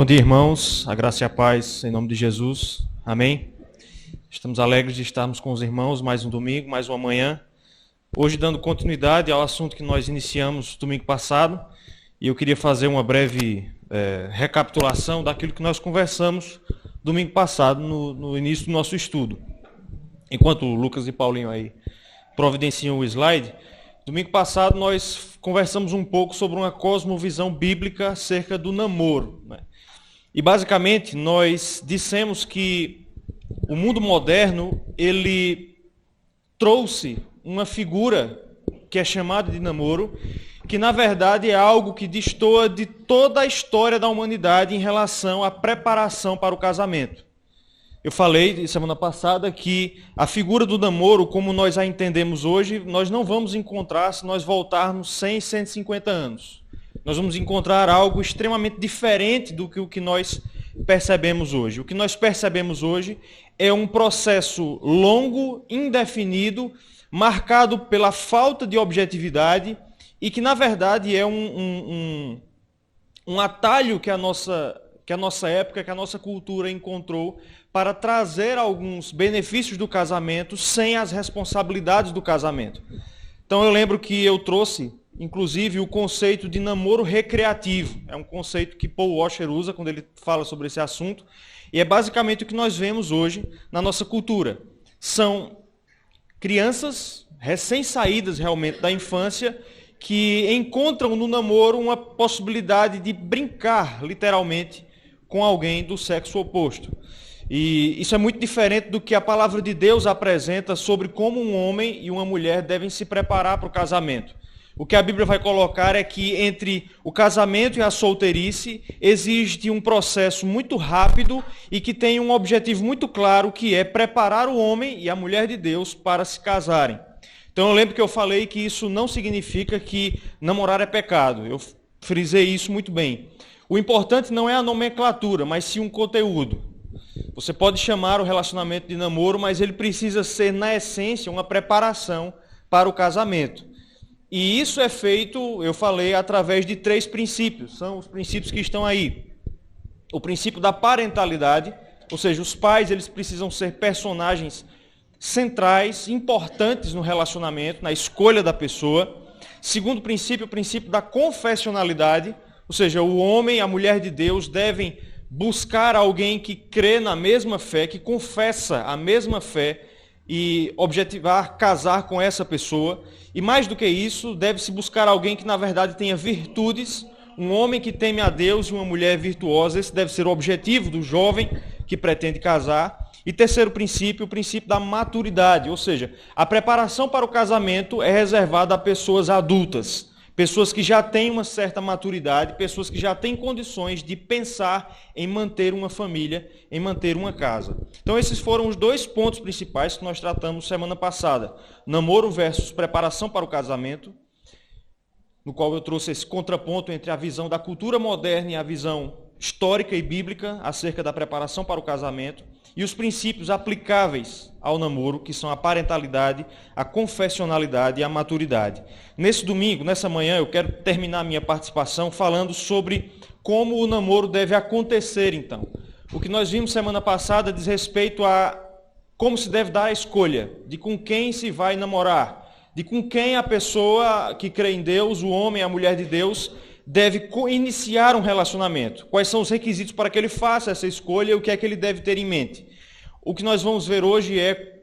Bom dia, irmãos. A graça e a paz em nome de Jesus. Amém. Estamos alegres de estarmos com os irmãos mais um domingo, mais uma manhã. Hoje dando continuidade ao assunto que nós iniciamos domingo passado. E eu queria fazer uma breve recapitulação daquilo que nós conversamos domingo passado no início do nosso estudo. Enquanto o Lucas e Paulinho aí providenciam o slide, domingo passado nós conversamos um pouco sobre uma cosmovisão bíblica acerca do namoro, né? E basicamente nós dissemos que o mundo moderno, ele trouxe uma figura que é chamada de namoro, que na verdade é algo que destoa de toda a história da humanidade em relação à preparação para o casamento. Eu falei semana passada que a figura do namoro, como nós a entendemos hoje, nós não vamos encontrar se nós voltarmos 100, 150 anos. Nós vamos encontrar algo extremamente diferente do que o que nós percebemos hoje. O que nós percebemos hoje é um processo longo, indefinido, marcado pela falta de objetividade e que, na verdade, é um atalho que a nossa época, que a nossa cultura encontrou para trazer alguns benefícios do casamento sem as responsabilidades do casamento. Então eu lembro que eu trouxe, inclusive, o conceito de namoro recreativo. É um conceito que Paul Washer usa quando ele fala sobre esse assunto. E é basicamente o que nós vemos hoje na nossa cultura. São crianças recém-saídas realmente da infância que encontram no namoro uma possibilidade de brincar, literalmente, com alguém do sexo oposto. E isso é muito diferente do que a palavra de Deus apresenta sobre como um homem e uma mulher devem se preparar para o casamento. O que a Bíblia vai colocar é que entre o casamento e a solteirice existe um processo muito rápido e que tem um objetivo muito claro, que é preparar o homem e a mulher de Deus para se casarem. Então eu lembro que eu falei que isso não significa que namorar é pecado. Eu frisei isso muito bem. O importante não é a nomenclatura, mas sim um conteúdo. Você pode chamar o relacionamento de namoro, mas ele precisa ser, na essência, uma preparação para o casamento. E isso é feito, eu falei, através de 3 princípios. São os princípios que estão aí. O princípio da parentalidade, ou seja, os pais eles precisam ser personagens centrais, importantes no relacionamento, na escolha da pessoa. Segundo princípio, o princípio da confessionalidade, ou seja, o homem e a mulher de Deus devem buscar alguém que crê na mesma fé, que confessa a mesma fé e objetivar casar com essa pessoa. E mais do que isso, deve-se buscar alguém que na verdade tenha virtudes, um homem que teme a Deus e uma mulher virtuosa. Esse deve ser o objetivo do jovem que pretende casar. E terceiro princípio, o princípio da maturidade, ou seja, a preparação para o casamento é reservada a pessoas adultas, pessoas que já têm uma certa maturidade, pessoas que já têm condições de pensar em manter uma família, em manter uma casa. Então esses foram os 2 pontos principais que nós tratamos semana passada. Namoro versus preparação para o casamento, no qual eu trouxe esse contraponto entre a visão da cultura moderna e a visão histórica e bíblica acerca da preparação para o casamento, e os princípios aplicáveis ao namoro, que são a parentalidade, a confessionalidade e a maturidade. Nesse domingo, nessa manhã, eu quero terminar a minha participação falando sobre como o namoro deve acontecer, então. O que nós vimos semana passada diz respeito a como se deve dar a escolha de com quem se vai namorar, de com quem a pessoa que crê em Deus, o homem e a mulher de Deus, deve iniciar um relacionamento. Quais são os requisitos para que ele faça essa escolha e o que é que ele deve ter em mente. O que nós vamos ver hoje é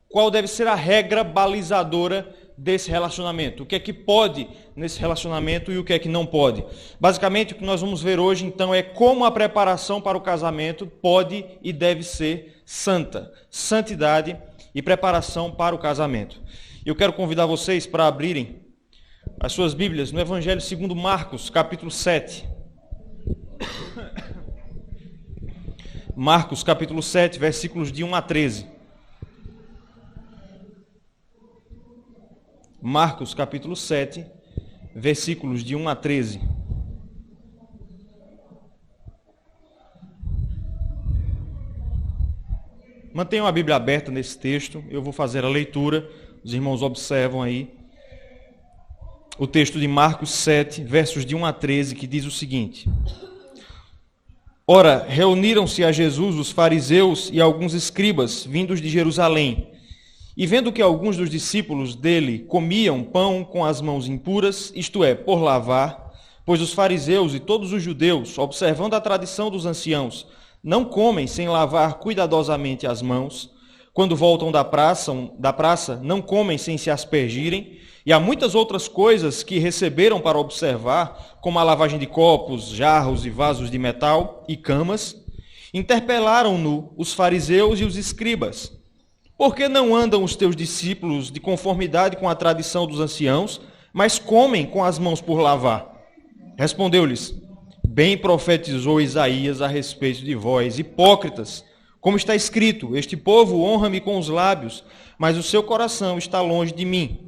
qual deve ser a regra balizadora desse relacionamento. O que é que pode nesse relacionamento e o que é que não pode. Basicamente, o que nós vamos ver hoje, então, é como a preparação para o casamento pode e deve ser santa. Santidade e preparação para o casamento. Eu quero convidar vocês para abrirem as suas Bíblias no Evangelho segundo Marcos, capítulo 7. Marcos, capítulo 7, versículos de 1 a 13. Marcos, capítulo 7, versículos de 1 a 13. Mantenham a Bíblia aberta nesse texto, eu vou fazer a leitura, os irmãos observam aí. O texto de Marcos 7, versos de 1 a 13, que diz o seguinte: Ora, reuniram-se a Jesus os fariseus e alguns escribas, vindos de Jerusalém. E vendo que alguns dos discípulos dele comiam pão com as mãos impuras, isto é, por lavar, pois os fariseus e todos os judeus, observando a tradição dos anciãos, não comem sem lavar cuidadosamente as mãos, quando voltam da praça, não comem sem se aspergirem, e há muitas outras coisas que receberam para observar, como a lavagem de copos, jarros e vasos de metal e camas, interpelaram-no os fariseus e os escribas. Por que não andam os teus discípulos de conformidade com a tradição dos anciãos, mas comem com as mãos por lavar? Respondeu-lhes: bem profetizou Isaías a respeito de vós, hipócritas, como está escrito: este povo honra-me com os lábios, mas o seu coração está longe de mim.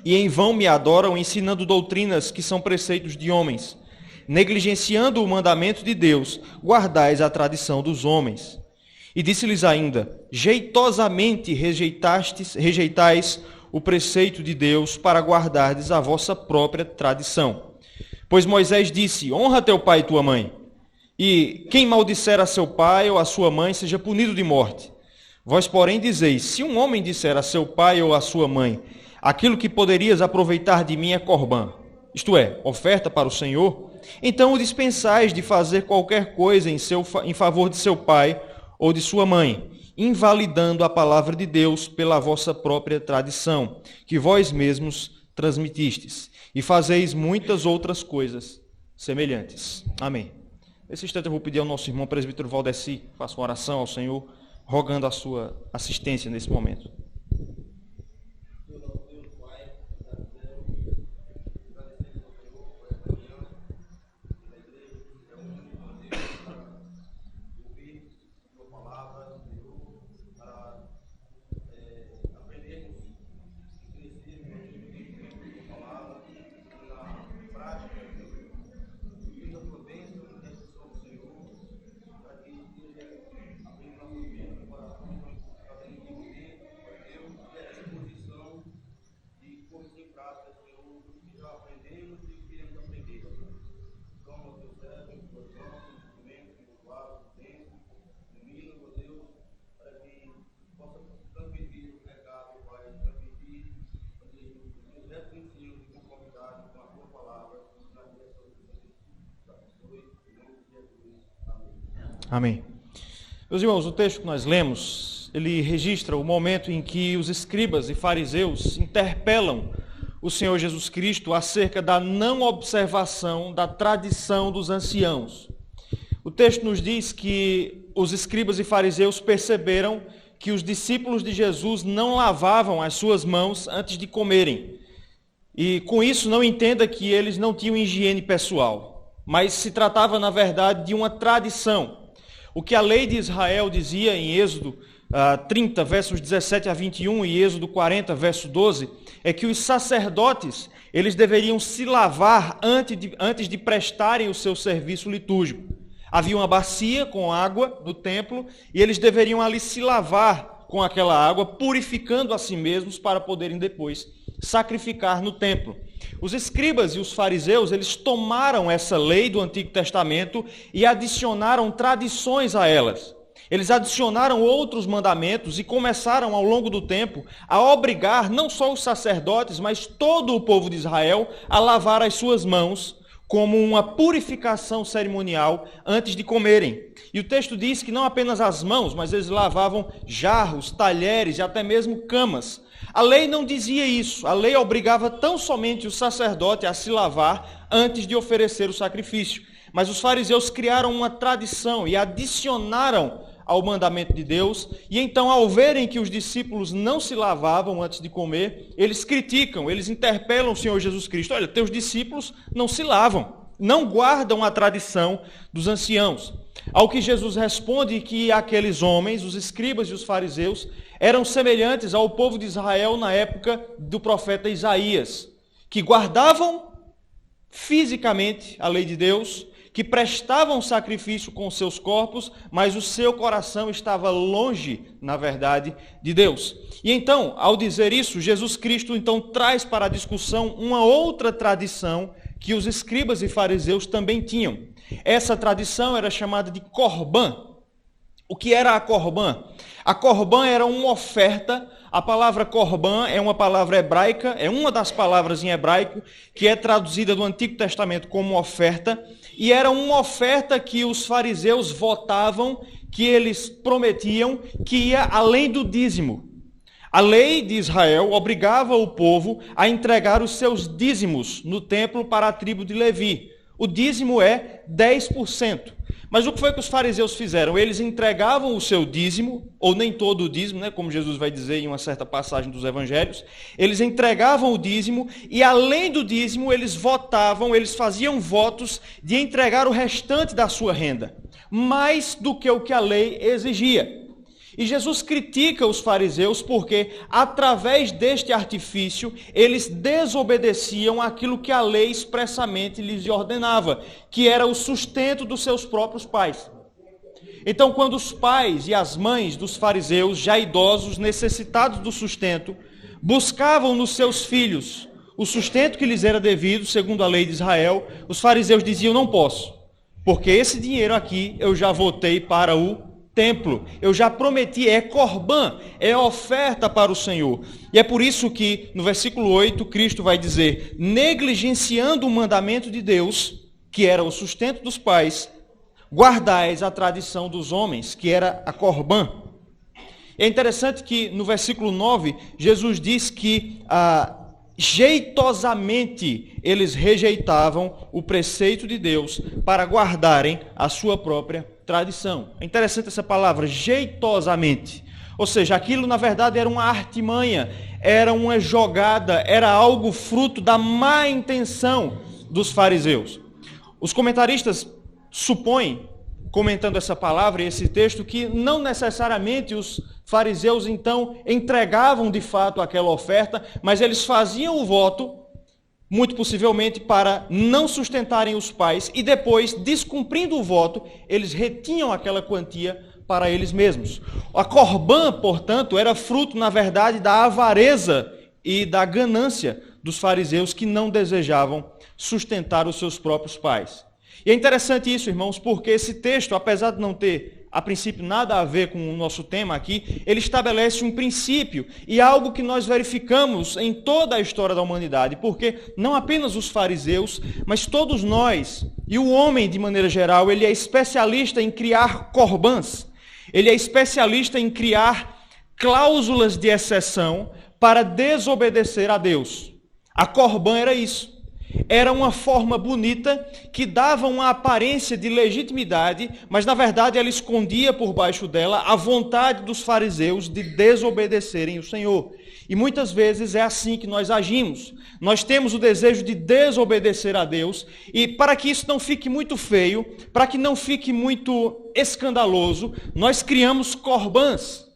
E em vão me adoram, ensinando doutrinas que são preceitos de homens. Negligenciando o mandamento de Deus, guardais a tradição dos homens. E disse-lhes ainda: jeitosamente rejeitais o preceito de Deus para guardardes a vossa própria tradição. Pois Moisés disse: honra teu pai e tua mãe. E quem maldisser a seu pai ou a sua mãe seja punido de morte. Vós, porém, dizeis: se um homem disser a seu pai ou a sua mãe: aquilo que poderias aproveitar de mim é corbã, isto é, oferta para o Senhor, então o dispensais de fazer qualquer coisa em favor de seu pai ou de sua mãe, invalidando a palavra de Deus pela vossa própria tradição, que vós mesmos transmitistes, e fazeis muitas outras coisas semelhantes. Amém. Nesse instante eu vou pedir ao nosso irmão presbítero Valdeci, faça uma oração ao Senhor, rogando a sua assistência nesse momento. Amém. Meus irmãos, o texto que nós lemos, ele registra o momento em que os escribas e fariseus interpelam o Senhor Jesus Cristo acerca da não observação da tradição dos anciãos. O texto nos diz que os escribas e fariseus perceberam que os discípulos de Jesus não lavavam as suas mãos antes de comerem. E com isso não entenda que eles não tinham higiene pessoal, mas se tratava, na verdade, de uma tradição. O que a lei de Israel dizia em Êxodo 30, versos 17 a 21 e Êxodo 40, verso 12, é que os sacerdotes, eles deveriam se lavar antes de prestarem o seu serviço litúrgico. Havia uma bacia com água no templo e eles deveriam ali se lavar com aquela água, purificando a si mesmos para poderem depois sacrificar no templo. Os escribas e os fariseus, eles tomaram essa lei do Antigo Testamento e adicionaram tradições a elas. Eles adicionaram outros mandamentos e começaram ao longo do tempo a obrigar não só os sacerdotes, mas todo o povo de Israel a lavar as suas mãos como uma purificação cerimonial antes de comerem. E o texto diz que não apenas as mãos, mas eles lavavam jarros, talheres e até mesmo camas. A lei não dizia isso. A lei obrigava tão somente o sacerdote a se lavar antes de oferecer o sacrifício. Mas os fariseus criaram uma tradição e adicionaram ao mandamento de Deus. E então, ao verem que os discípulos não se lavavam antes de comer, eles criticam, eles interpelam o Senhor Jesus Cristo. Olha, teus discípulos não se lavam, não guardam a tradição dos anciãos. Ao que Jesus responde que aqueles homens, os escribas e os fariseus, eram semelhantes ao povo de Israel na época do profeta Isaías, que guardavam fisicamente a lei de Deus, que prestavam sacrifício com seus corpos, mas o seu coração estava longe, na verdade, de Deus. E então, ao dizer isso, Jesus Cristo então traz para a discussão uma outra tradição que os escribas e fariseus também tinham. Essa tradição era chamada de corbã. O que era a corbã? A corbã era uma oferta. A palavra corbã é uma palavra hebraica, é uma das palavras em hebraico, que é traduzida do Antigo Testamento como oferta, e era uma oferta que os fariseus votavam, que eles prometiam, que ia além do dízimo. A lei de Israel obrigava o povo a entregar os seus dízimos no templo para a tribo de Levi. O dízimo é 10%. Mas o que foi que os fariseus fizeram? Eles entregavam o seu dízimo, ou nem todo o dízimo, né, como Jesus vai dizer em uma certa passagem dos evangelhos. Eles entregavam o dízimo e, além do dízimo, eles votavam, eles faziam votos de entregar o restante da sua renda, mais do que o que a lei exigia. E Jesus critica os fariseus porque, através deste artifício, eles desobedeciam aquilo que a lei expressamente lhes ordenava, que era o sustento dos seus próprios pais. Então, quando os pais e as mães dos fariseus, já idosos, necessitados do sustento, buscavam nos seus filhos o sustento que lhes era devido, segundo a lei de Israel, os fariseus diziam: não posso, porque esse dinheiro aqui eu já votei para o templo, eu já prometi, é corbã, é oferta para o Senhor. E é por isso que no versículo 8 Cristo vai dizer: negligenciando o mandamento de Deus, que era o sustento dos pais, guardais a tradição dos homens, que era a corbã. É interessante que no versículo 9 Jesus diz que jeitosamente eles rejeitavam o preceito de Deus para guardarem a sua própria tradição. É interessante essa palavra, jeitosamente. Ou seja, aquilo na verdade era uma artimanha, era uma jogada, era algo fruto da má intenção dos fariseus. Os comentaristas supõem, comentando essa palavra e esse texto, que não necessariamente os fariseus então entregavam de fato aquela oferta, mas eles faziam o voto, muito possivelmente para não sustentarem os pais, e depois, descumprindo o voto, eles retinham aquela quantia para eles mesmos. A corbã, portanto, era fruto, na verdade, da avareza e da ganância dos fariseus que não desejavam sustentar os seus próprios pais. E é interessante isso, irmãos, porque esse texto, apesar de não ter, a princípio, nada a ver com o nosso tema aqui, ele estabelece um princípio e algo que nós verificamos em toda a história da humanidade, porque não apenas os fariseus, mas todos nós, e o homem de maneira geral, ele é especialista em criar corbãs, ele é especialista em criar cláusulas de exceção para desobedecer a Deus. A corbã era isso. Era uma forma bonita que dava uma aparência de legitimidade, mas na verdade ela escondia por baixo dela a vontade dos fariseus de desobedecerem o Senhor. E muitas vezes é assim que nós agimos. Nós temos o desejo de desobedecer a Deus, e para que isso não fique muito feio, para que não fique muito escandaloso, nós criamos corbãs,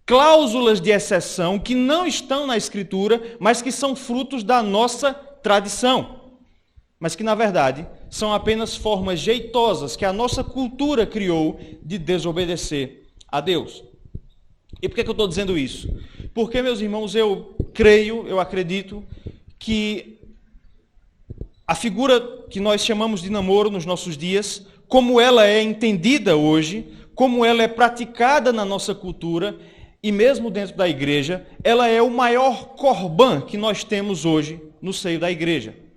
cláusulas de exceção que não estão na Escritura, mas que são frutos da nossa tradição. Mas que, na verdade, são apenas formas jeitosas que a nossa cultura criou de desobedecer a Deus. E por que eu estou dizendo isso? Porque, meus irmãos, eu acredito que a figura que nós chamamos de namoro nos nossos dias, como ela é entendida hoje, como ela é praticada na nossa cultura e mesmo dentro da igreja, ela é o maior corbã que nós temos hoje no seio da igreja.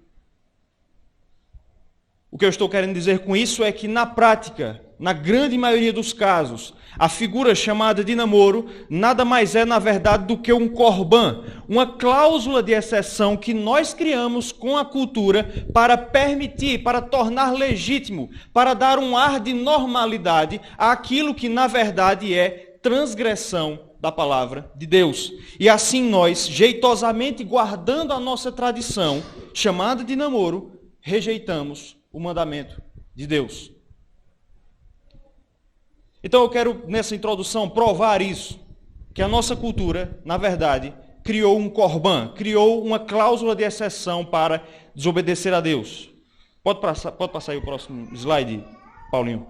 O que eu estou querendo dizer com isso é que, na prática, na grande maioria dos casos, a figura chamada de namoro nada mais é, na verdade, do que um corbã, uma cláusula de exceção que nós criamos com a cultura para permitir, para tornar legítimo, para dar um ar de normalidade àquilo que, na verdade, é transgressão da palavra de Deus. E assim nós, jeitosamente guardando a nossa tradição, chamada de namoro, rejeitamos o mandamento de Deus. Então eu quero, nessa introdução, provar isso, que a nossa cultura, na verdade, criou um corbã, criou uma cláusula de exceção para desobedecer a Deus. Pode passar aí o próximo slide, Paulinho.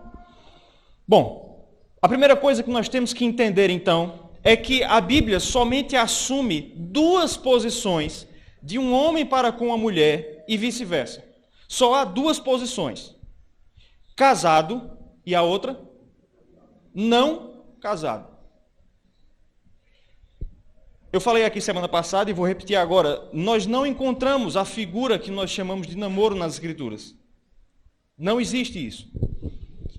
Bom, a primeira coisa que nós temos que entender, então, é que a Bíblia somente assume duas posições de um homem para com a mulher e vice-versa. Só há duas posições: casado e a outra não casado. Eu falei aqui semana passada e vou repetir agora, nós não encontramos a figura que nós chamamos de namoro nas Escrituras. Não existe isso.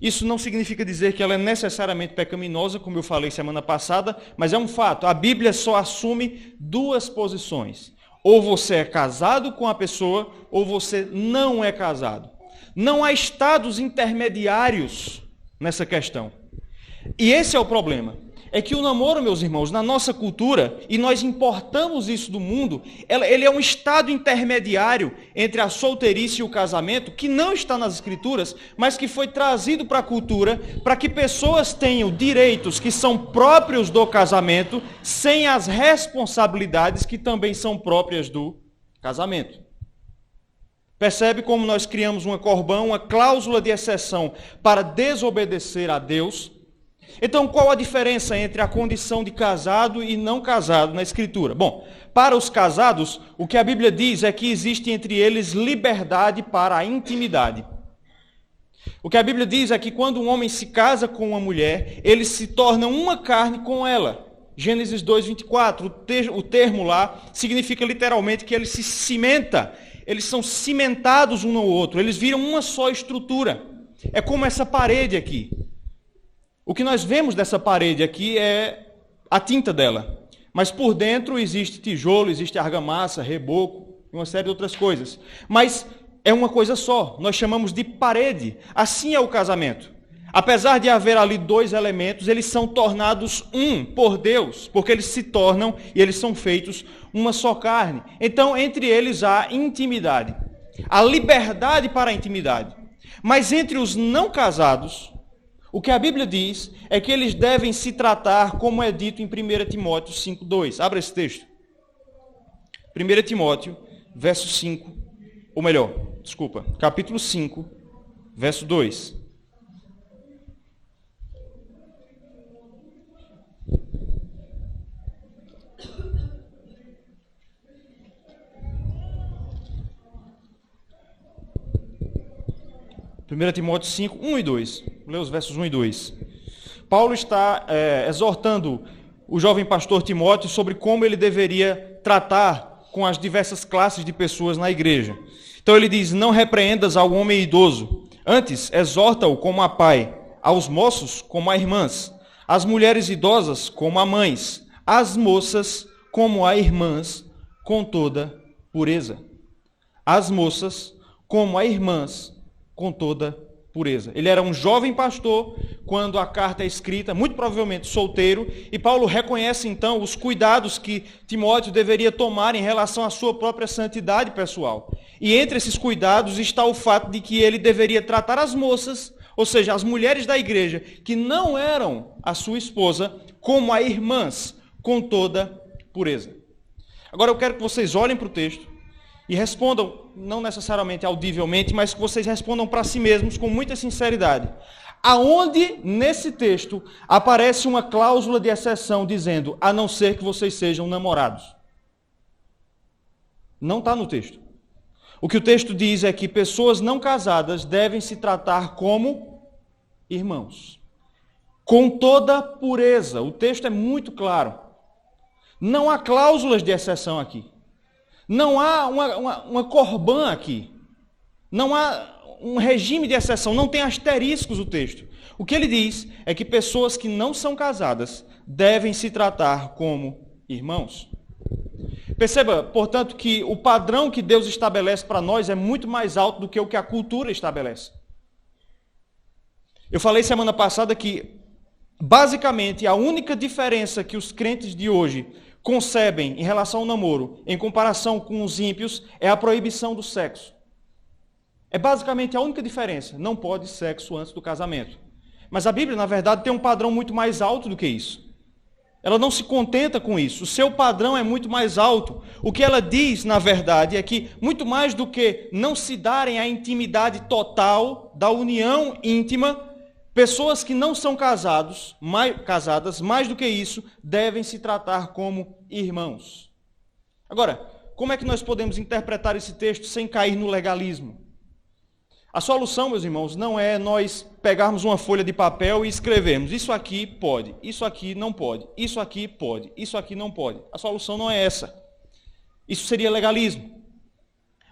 Isso não significa dizer que ela é necessariamente pecaminosa, como eu falei semana passada, mas é um fato. A Bíblia só assume duas posições. Ou você é casado com a pessoa, ou você não é casado. Não há estados intermediários nessa questão. E esse é o problema. É que o namoro, meus irmãos, na nossa cultura, e nós importamos isso do mundo, ele é um estado intermediário entre a solteirice e o casamento, que não está nas Escrituras, mas que foi trazido para a cultura, para que pessoas tenham direitos que são próprios do casamento, sem as responsabilidades que também são próprias do casamento. Percebe como nós criamos uma corbã, uma cláusula de exceção para desobedecer a Deus? Então, qual a diferença entre a condição de casado e não casado na Escritura? Bom, para os casados, o que a Bíblia diz é que existe entre eles liberdade para a intimidade. O que a Bíblia diz é que quando um homem se casa com uma mulher, eles se tornam uma carne com ela. Gênesis 2:24, o termo lá significa literalmente que ele se cimenta. Eles são cimentados um no outro, eles viram uma só estrutura. É como essa parede aqui. O que nós vemos dessa parede aqui é a tinta dela. Mas por dentro existe tijolo, existe argamassa, reboco e uma série de outras coisas. Mas é uma coisa só, nós chamamos de parede. Assim é o casamento. Apesar de haver ali dois elementos, eles são tornados um por Deus, porque eles se tornam e eles são feitos uma só carne. Então, entre eles há intimidade, a liberdade para a intimidade. Mas entre os não casados, o que a Bíblia diz é que eles devem se tratar como é dito em 1 Timóteo 5:2. Abra esse texto. 1 Timóteo, verso 5, ou melhor, desculpa, capítulo 5, verso 2. Primeira Timóteo 5, 1 e 2. Vou ler os versos 1 e 2. Paulo está exortando o jovem pastor Timóteo sobre como ele deveria tratar com as diversas classes de pessoas na igreja. Então ele diz: não repreendas ao homem idoso, antes exorta-o como a pai, aos moços como a irmãs, às mulheres idosas como a mães, às moças como a irmãs, com toda pureza. As moças como a irmãs, com toda pureza. Ele era um jovem pastor quando a carta é escrita, muito provavelmente solteiro, e Paulo reconhece então os cuidados que Timóteo deveria tomar em relação à sua própria santidade pessoal. E entre esses cuidados está o fato de que ele deveria tratar as moças, ou seja, as mulheres da igreja, que não eram a sua esposa, como a irmãs, com toda pureza. Agora eu quero que vocês olhem para o texto e respondam, não necessariamente audivelmente, mas que vocês respondam para si mesmos com muita sinceridade. Aonde nesse texto aparece uma cláusula de exceção dizendo, a não ser que vocês sejam namorados? Não está no texto. O que o texto diz é que pessoas não casadas devem se tratar como irmãos. Com toda pureza. O texto é muito claro. Não há cláusulas de exceção aqui. Não há uma corbã aqui. Não há um regime de exceção. Não tem asteriscos o texto. O que ele diz é que pessoas que não são casadas devem se tratar como irmãos. Perceba, portanto, que o padrão que Deus estabelece para nós é muito mais alto do que o que a cultura estabelece. Eu falei semana passada que, basicamente, a única diferença que os crentes de hoje concebem em relação ao namoro, em comparação com os ímpios, é a proibição do sexo. É basicamente a única diferença. Não pode sexo antes do casamento. Mas a Bíblia, na verdade, tem um padrão muito mais alto do que isso. Ela não se contenta com isso. O seu padrão é muito mais alto. O que ela diz, na verdade, é que muito mais do que não se darem a intimidade total da união íntima, pessoas que não são casadas, mais do que isso, devem se tratar como irmãos. Agora, como é que nós podemos interpretar esse texto sem cair no legalismo? A solução, meus irmãos, não é nós pegarmos uma folha de papel e escrevermos isso aqui pode, isso aqui não pode, isso aqui pode, isso aqui não pode. A solução não é essa. Isso seria legalismo.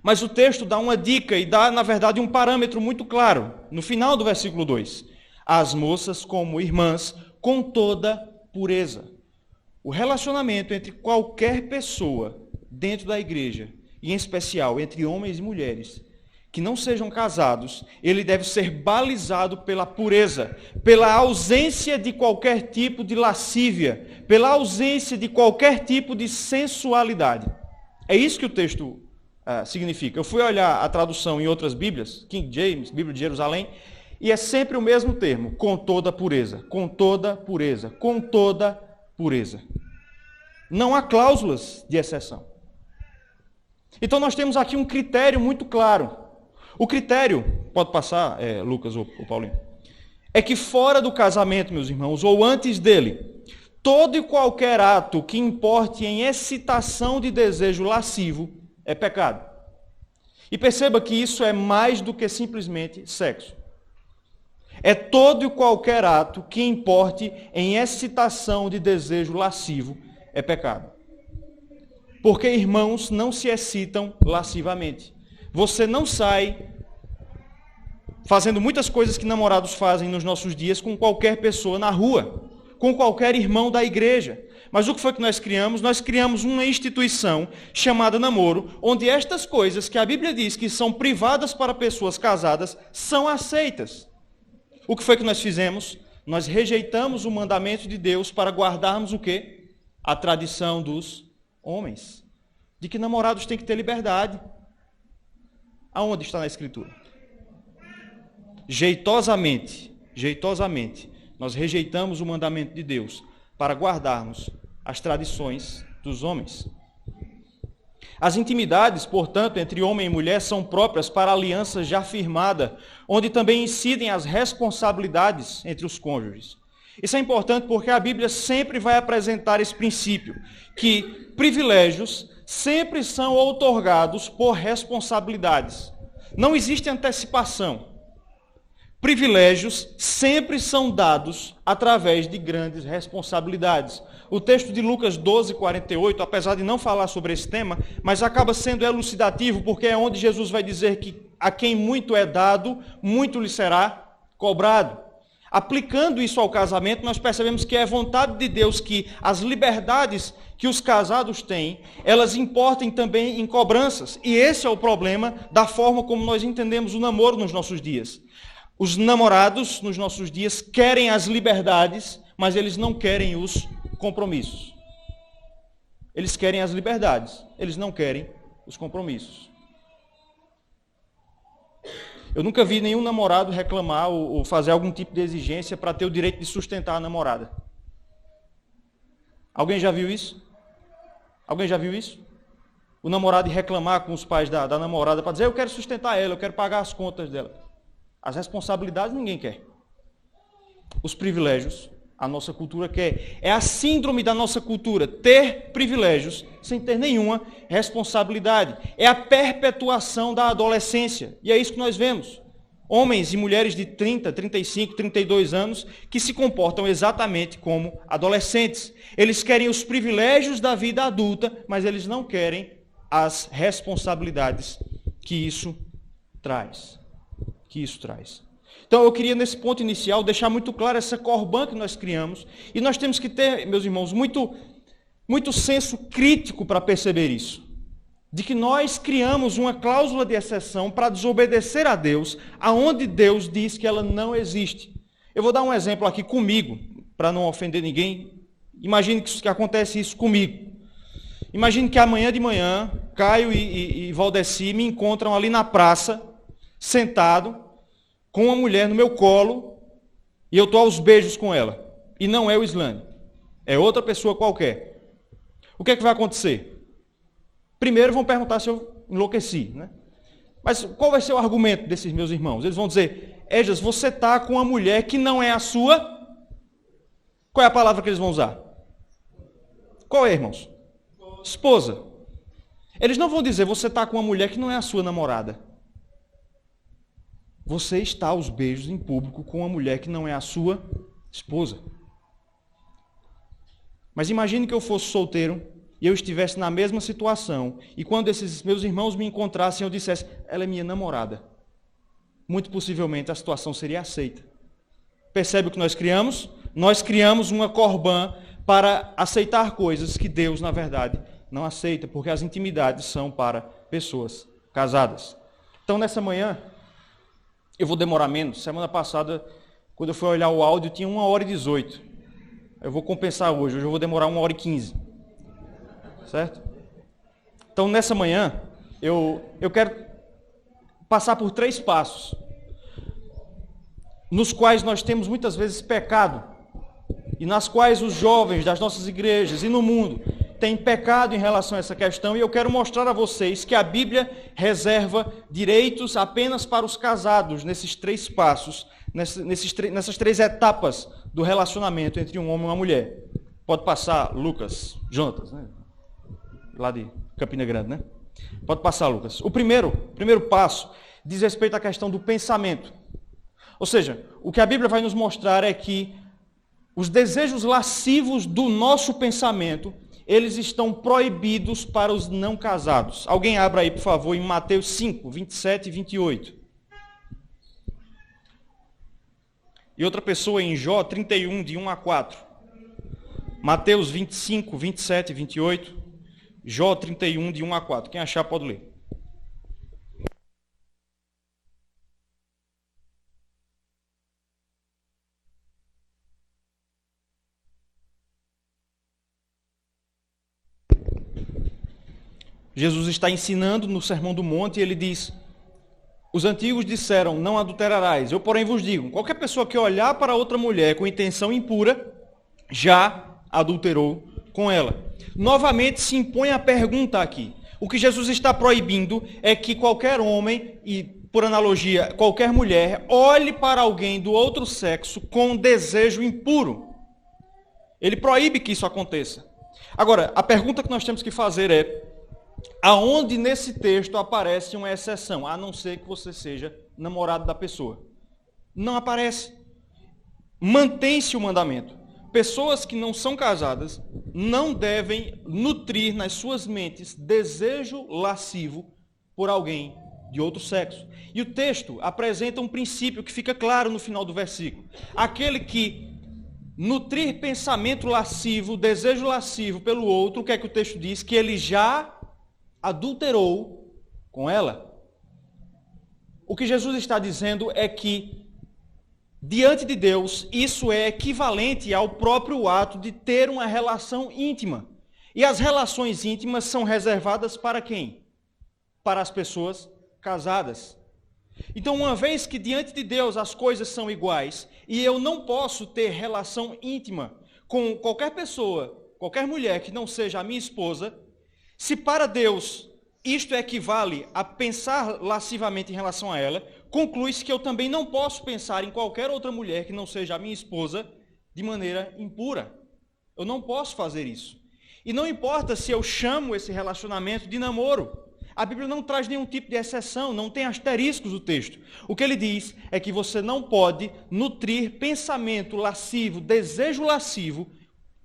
Mas o texto dá uma dica e dá, na verdade, um parâmetro muito claro. No final do versículo 2. As moças como irmãs com toda pureza. O relacionamento entre qualquer pessoa dentro da igreja, e em especial entre homens e mulheres, que não sejam casados, ele deve ser balizado pela pureza, pela ausência de qualquer tipo de lascívia, pela ausência de qualquer tipo de sensualidade. É isso que o texto significa. Eu fui olhar a tradução em outras Bíblias, King James, Bíblia de Jerusalém, e é sempre o mesmo termo, com toda pureza, com toda pureza, com toda pureza. Não há cláusulas de exceção. Então nós temos aqui um critério muito claro. O critério, pode passar, Lucas ou Paulinho, é que fora do casamento, meus irmãos, ou antes dele, todo e qualquer ato que importe em excitação de desejo lascivo é pecado. E perceba que isso é mais do que simplesmente sexo. É todo e qualquer ato que importe em excitação de desejo lascivo é pecado. Porque irmãos não se excitam lascivamente. Você não sai fazendo muitas coisas que namorados fazem nos nossos dias com qualquer pessoa na rua, com qualquer irmão da igreja. Mas o que foi que nós criamos? Nós criamos uma instituição chamada namoro, onde estas coisas que a Bíblia diz que são privadas para pessoas casadas, são aceitas. O que foi que nós fizemos? Nós rejeitamos o mandamento de Deus para guardarmos o quê? A tradição dos homens. De que namorados têm que ter liberdade. Aonde está na Escritura? Jeitosamente, nós rejeitamos o mandamento de Deus para guardarmos as tradições dos homens. As intimidades, portanto, entre homem e mulher são próprias para a aliança já firmada, onde também incidem as responsabilidades entre os cônjuges. Isso é importante porque a Bíblia sempre vai apresentar esse princípio, que privilégios sempre são outorgados por responsabilidades. Não existe antecipação. Privilégios sempre são dados através de grandes responsabilidades. O texto de Lucas 12:48, apesar de não falar sobre esse tema, mas acaba sendo elucidativo, porque é onde Jesus vai dizer que a quem muito é dado, muito lhe será cobrado. Aplicando isso ao casamento, nós percebemos que é vontade de Deus que as liberdades que os casados têm, elas importem também em cobranças. E esse é o problema da forma como nós entendemos o namoro nos nossos dias. Os namorados, nos nossos dias, querem as liberdades, mas eles não querem os compromissos. Eles querem as liberdades, eles não querem os compromissos. Eu nunca vi nenhum namorado reclamar ou fazer algum tipo de exigência para ter o direito de sustentar a namorada. Alguém já viu isso? Alguém já viu isso? O namorado reclamar com os pais da namorada para dizer, eu quero sustentar ela, eu quero pagar as contas dela. As responsabilidades ninguém quer. Os privilégios, a nossa cultura quer. É a síndrome da nossa cultura, ter privilégios sem ter nenhuma responsabilidade. É a perpetuação da adolescência. E é isso que nós vemos. Homens e mulheres de 30, 35, 32 anos que se comportam exatamente como adolescentes. Eles querem os privilégios da vida adulta, mas eles não querem as responsabilidades que isso traz. Então eu queria nesse ponto inicial deixar muito claro essa corbã que nós criamos e nós temos que ter, meus irmãos, muito senso crítico para perceber isso. De que nós criamos uma cláusula de exceção para desobedecer a Deus, aonde Deus diz que ela não existe. Eu vou dar um exemplo aqui comigo, para não ofender ninguém. Imagine que acontece isso comigo. Imagine que amanhã de manhã, Caio e Valdeci me encontram ali na praça, sentado, com uma mulher no meu colo, e eu estou aos beijos com ela. E não é o Islane, é outra pessoa qualquer. O que é que vai acontecer? Primeiro vão perguntar se eu enlouqueci, né? Mas qual vai ser o argumento desses meus irmãos? Eles vão dizer, Ejas, você está com uma mulher que não é a sua... Qual é a palavra que eles vão usar? Qual é, irmãos? Esposa. Eles não vão dizer, você está com uma mulher que não é a sua namorada. você está aos beijos em público com uma mulher que não é a sua esposa. Mas imagine que eu fosse solteiro e eu estivesse na mesma situação, e quando esses meus irmãos me encontrassem, eu dissesse, ela é minha namorada. Muito possivelmente a situação seria aceita. Percebe o que nós criamos? Nós criamos uma corbã para aceitar coisas que Deus, na verdade, não aceita, porque as intimidades são para pessoas casadas. Então, nessa manhã, eu vou demorar menos. Semana passada, quando eu fui olhar o áudio, tinha 1h18. Eu vou compensar hoje eu vou demorar 1h15. Certo? Então, nessa manhã, eu quero passar por 3 passos, nos quais nós temos muitas vezes pecado, e nas quais os jovens das nossas igrejas e no mundo têm pecado em relação a essa questão, e eu quero mostrar a vocês que a Bíblia reserva direitos apenas para os casados, nesses 3 passos, nessas 3 etapas do relacionamento entre um homem e uma mulher. Pode passar, Lucas, Jonatas, né? Lá de Campina Grande, né? Pode passar, Lucas. O primeiro passo diz respeito à questão do pensamento. Ou seja, o que a Bíblia vai nos mostrar é que os desejos lascivos do nosso pensamento, eles estão proibidos para os não casados. Alguém abra aí, por favor, em Mateus 5, 27 e 28. E outra pessoa em Jó 31, de 1 a 4. Mateus 25, 27 e 28. Jó 31, de 1 a 4. Quem achar pode ler. Jesus está ensinando no Sermão do Monte e ele diz, os antigos disseram, não adulterarás. Eu, porém, vos digo, qualquer pessoa que olhar para outra mulher com intenção impura, já adulterou com ela. Novamente se impõe a pergunta aqui. O que Jesus está proibindo é que qualquer homem, e por analogia, qualquer mulher, olhe para alguém do outro sexo com desejo impuro. Ele proíbe que isso aconteça. Agora, a pergunta que nós temos que fazer é, aonde nesse texto aparece uma exceção, a não ser que você seja namorado da pessoa? Não aparece. Mantém-se o mandamento. Pessoas que não são casadas não devem nutrir nas suas mentes desejo lascivo por alguém de outro sexo. E o texto apresenta um princípio que fica claro no final do versículo. Aquele que nutrir pensamento lascivo, desejo lascivo pelo outro, o que é que o texto diz? Que ele já adulterou com ela. O que Jesus está dizendo é que diante de Deus, isso é equivalente ao próprio ato de ter uma relação íntima. E as relações íntimas são reservadas para quem? Para as pessoas casadas. Então, uma vez que diante de Deus as coisas são iguais, e eu não posso ter relação íntima com qualquer pessoa, qualquer mulher que não seja a minha esposa, se para Deus isto equivale a pensar lascivamente em relação a ela, conclui-se que eu também não posso pensar em qualquer outra mulher que não seja a minha esposa de maneira impura. Eu não posso fazer isso. E não importa se eu chamo esse relacionamento de namoro. A Bíblia não traz nenhum tipo de exceção, não tem asteriscos no texto. O que ele diz é que você não pode nutrir pensamento lascivo, desejo lascivo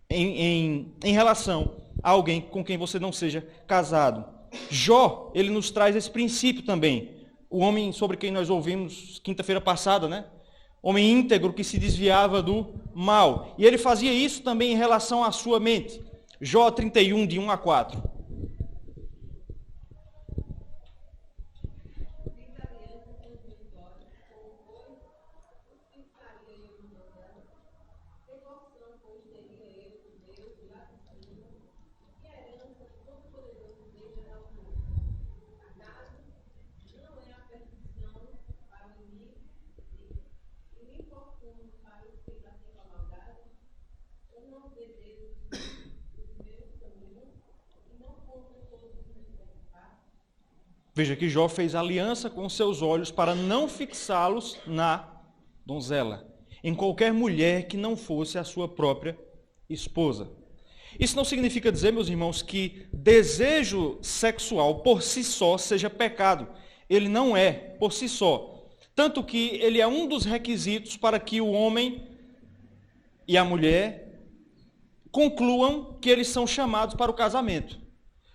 em relação a alguém com quem você não seja casado. Jó, ele nos traz esse princípio também. O homem sobre quem nós ouvimos quinta-feira passada, né? Homem íntegro que se desviava do mal. E ele fazia isso também em relação à sua mente. Jó 31, de 1 a 4. Veja que Jó fez aliança com seus olhos para não fixá-los na donzela, em qualquer mulher que não fosse a sua própria esposa. Isso não significa dizer, meus irmãos, que desejo sexual por si só seja pecado. Ele não é por si só. Tanto que ele é um dos requisitos para que o homem e a mulher concluam que eles são chamados para o casamento.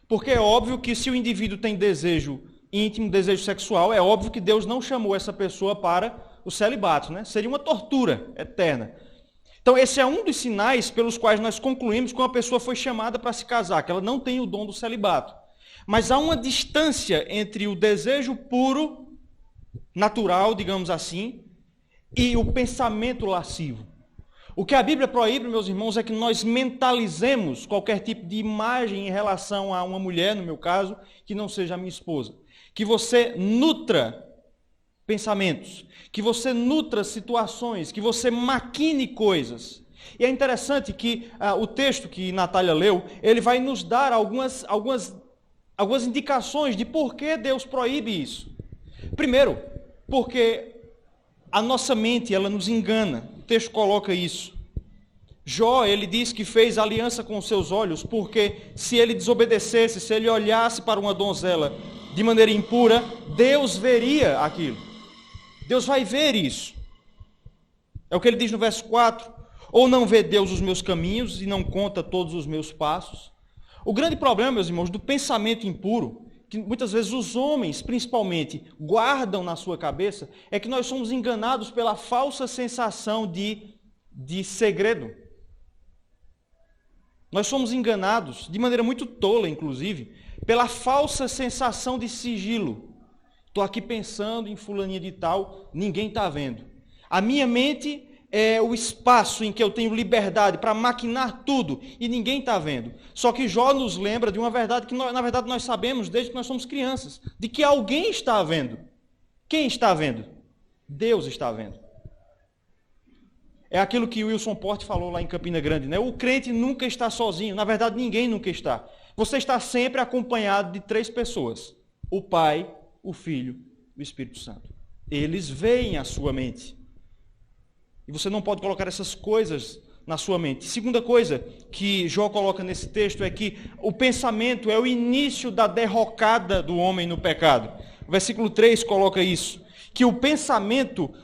Porque é óbvio que se o indivíduo tem desejo íntimo, desejo sexual, é óbvio que Deus não chamou essa pessoa para o celibato, né? Seria uma tortura eterna. Então esse é um dos sinais pelos quais nós concluímos que uma pessoa foi chamada para se casar, que ela não tem o dom do celibato. Mas há uma distância entre o desejo puro, natural, digamos assim, e o pensamento lascivo. O que a Bíblia proíbe, meus irmãos, é que nós mentalizemos qualquer tipo de imagem em relação a uma mulher, no meu caso, que não seja a minha esposa. Que você nutra pensamentos, que você nutra situações, que você maquine coisas. E é interessante que o texto que Natália leu, ele vai nos dar algumas indicações de por que Deus proíbe isso. Primeiro, porque a nossa mente, ela nos engana. O texto coloca isso. Jó, ele diz que fez aliança com os seus olhos, porque se ele desobedecesse, se ele olhasse para uma donzela de maneira impura, Deus veria aquilo. Deus vai ver isso. É o que ele diz no verso 4. Ou não vê Deus os meus caminhos e não conta todos os meus passos? O grande problema, meus irmãos, do pensamento impuro, que muitas vezes os homens, principalmente, guardam na sua cabeça, é que nós somos enganados pela falsa sensação de segredo. Nós somos enganados, de maneira muito tola, inclusive, pela falsa sensação de sigilo. Estou aqui pensando em fulaninha de tal, ninguém está vendo. A minha mente é o espaço em que eu tenho liberdade para maquinar tudo e ninguém está vendo. Só que Jó nos lembra de uma verdade que, na verdade, nós sabemos desde que nós somos crianças, de que alguém está vendo. Quem está vendo? Deus está vendo. É aquilo que Wilson Porte falou lá em Campina Grande, né? O crente nunca está sozinho. Na verdade, ninguém nunca está. Você está sempre acompanhado de 3 pessoas. O Pai, o Filho e o Espírito Santo. Eles veem a sua mente. E você não pode colocar essas coisas na sua mente. Segunda coisa que Jó coloca nesse texto é que o pensamento é o início da derrocada do homem no pecado. O versículo 3 coloca isso. Que o pensamento,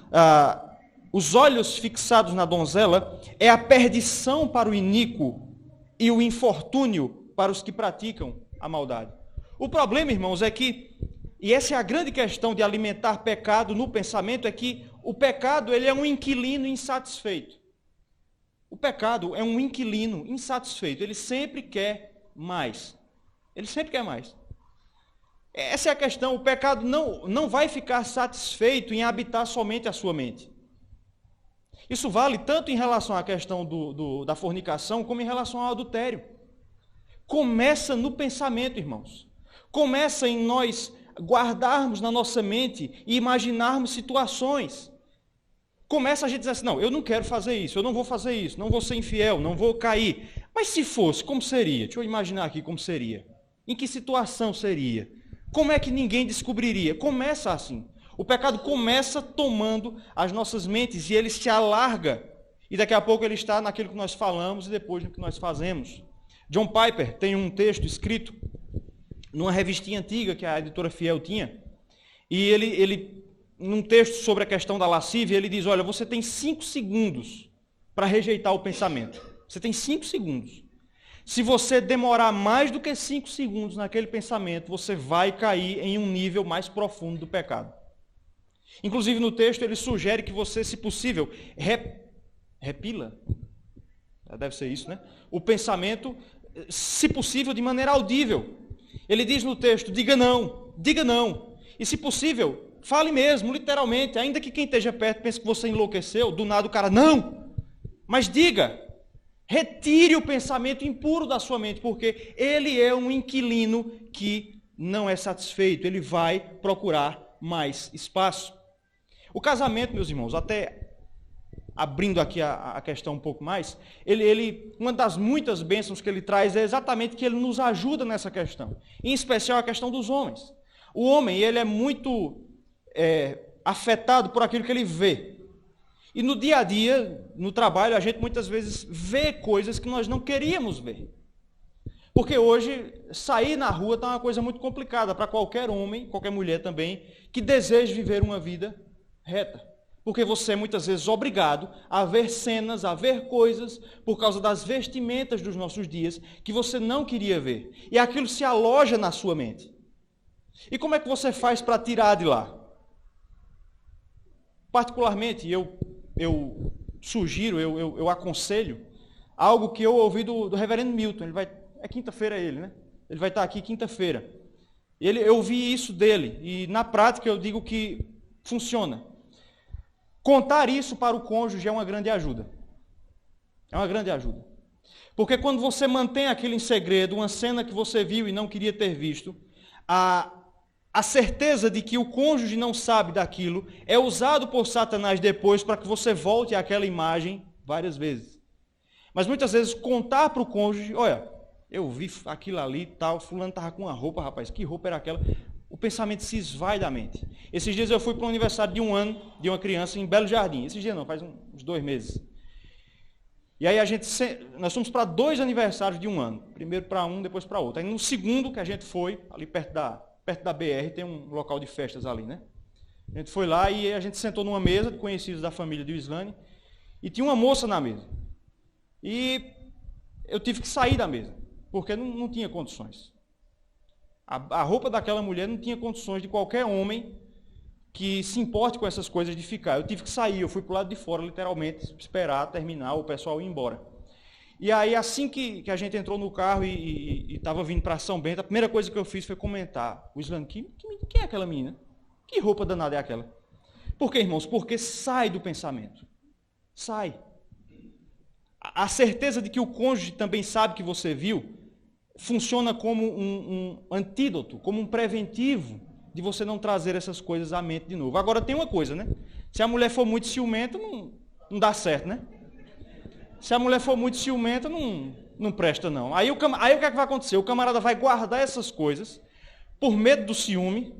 os olhos fixados na donzela, é a perdição para o iníquo e o infortúnio para os que praticam a maldade. O problema, irmãos, é que, e essa é a grande questão de alimentar pecado no pensamento, é que o pecado, ele é um inquilino insatisfeito. O pecado é um inquilino insatisfeito. Ele sempre quer mais. Ele sempre quer mais. Essa é a questão. O pecado não vai ficar satisfeito em habitar somente a sua mente. Isso vale tanto em relação à questão da fornicação, como em relação ao adultério. Começa no pensamento, irmãos. Começa em nós guardarmos na nossa mente e imaginarmos situações. Começa a gente dizer assim, não, eu não quero fazer isso, eu não vou fazer isso, não vou ser infiel, não vou cair. Mas se fosse, como seria? Deixa eu imaginar aqui como seria. Em que situação seria? Como é que ninguém descobriria? Começa assim. O pecado começa tomando as nossas mentes e ele se alarga. E daqui a pouco ele está naquilo que nós falamos e depois no que nós fazemos. John Piper tem um texto escrito numa revistinha antiga que a editora Fiel tinha. E ele num texto sobre a questão da lascívia, ele diz, olha, você tem 5 segundos para rejeitar o pensamento. Você tem 5 segundos. Se você demorar mais do que 5 segundos naquele pensamento, você vai cair em um nível mais profundo do pecado. Inclusive no texto ele sugere que você, se possível, repila. Deve ser isso, né? O pensamento, se possível, de maneira audível. Ele diz no texto, diga não. E se possível, fale mesmo, literalmente, ainda que quem esteja perto pense que você enlouqueceu, do nada o cara, não! Mas diga, retire o pensamento impuro da sua mente, porque ele é um inquilino que não é satisfeito, ele vai procurar mais espaço. O casamento, meus irmãos, até abrindo aqui a questão um pouco mais, uma das muitas bênçãos que ele traz é exatamente que ele nos ajuda nessa questão, em especial a questão dos homens. O homem, ele é muito afetado por aquilo que ele vê. E no dia a dia, no trabalho, a gente muitas vezes vê coisas que nós não queríamos ver. Porque hoje, sair na rua está uma coisa muito complicada para qualquer homem, qualquer mulher também, que deseja viver uma vida reta. Porque você é muitas vezes obrigado a ver cenas, a ver coisas, por causa das vestimentas dos nossos dias, que você não queria ver. E aquilo se aloja na sua mente. E como é que você faz para tirar de lá? Particularmente, eu sugiro, eu aconselho, algo que eu ouvi do reverendo Milton. É quinta-feira ele, né? Ele vai estar aqui quinta-feira. Eu ouvi isso dele, e na prática eu digo que funciona. Contar isso para o cônjuge é uma grande ajuda. É uma grande ajuda. Porque quando você mantém aquilo em segredo, uma cena que você viu e não queria ter visto, a certeza de que o cônjuge não sabe daquilo é usado por Satanás depois para que você volte àquela imagem várias vezes. Mas muitas vezes contar para o cônjuge, olha, eu vi aquilo ali e tal, fulano estava com uma roupa, rapaz, que roupa era aquela? O pensamento se esvai da mente. Esses dias eu fui para o aniversário de 1 ano de uma criança em Belo Jardim. Esses dias não, faz uns 2 meses. E aí nós fomos para 2 aniversários de 1 ano. Primeiro para um, depois para outro. Aí no segundo que a gente foi, ali perto da BR, tem um local de festas ali, né? A gente foi lá e a gente sentou numa mesa de conhecidos da família de Wislane e tinha uma moça na mesa. E eu tive que sair da mesa, porque não tinha condições. A roupa daquela mulher não tinha condições de qualquer homem que se importe com essas coisas de ficar. Eu tive que sair, eu fui para o lado de fora, literalmente, esperar terminar, o pessoal ir embora. E aí, assim que a gente entrou no carro e estava vindo para São Bento, a primeira coisa que eu fiz foi comentar. O Islã, quem é aquela menina? Que roupa danada é aquela? Por quê, irmãos? Porque sai do pensamento. Sai. A certeza de que o cônjuge também sabe que você viu funciona como um antídoto, como um preventivo de você não trazer essas coisas à mente de novo. Agora tem uma coisa, né? Se a mulher for muito ciumenta, não dá certo, né? Se a mulher for muito ciumenta, não presta não. Aí o que é que vai acontecer? O camarada vai guardar essas coisas por medo do ciúme,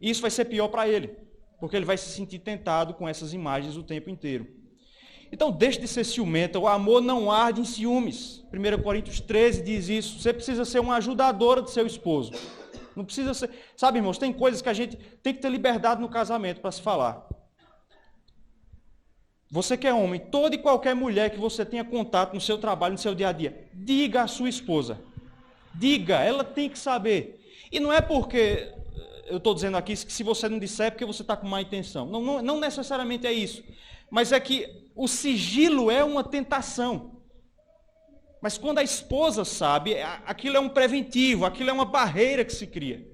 e isso vai ser pior para ele, porque ele vai se sentir tentado com essas imagens o tempo inteiro. Então, deixe de ser ciumenta. O amor não arde em ciúmes. 1 Coríntios 13 diz isso. Você precisa ser uma ajudadora do seu esposo. Não precisa ser... Sabe, irmãos, tem coisas que a gente tem que ter liberdade no casamento para se falar. Você que é homem, toda e qualquer mulher que você tenha contato no seu trabalho, no seu dia a dia, diga à sua esposa. Diga, ela tem que saber. E não é porque... Eu estou dizendo aqui que se você não disser é porque você está com má intenção. Não necessariamente é isso. Mas é que o sigilo é uma tentação. Mas quando a esposa sabe, aquilo é um preventivo, aquilo é uma barreira que se cria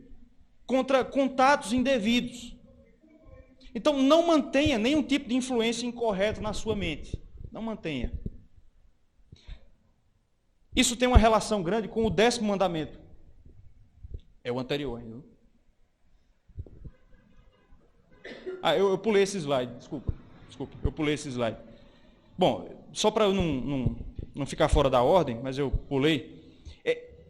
contra contatos indevidos. Então não mantenha nenhum tipo de influência incorreta na sua mente. Não mantenha. Isso tem uma relação grande com o 10º mandamento. É o anterior ainda. Eu pulei esse slide, desculpa, eu pulei esse slide. Bom, só para eu não ficar fora da ordem, mas eu pulei.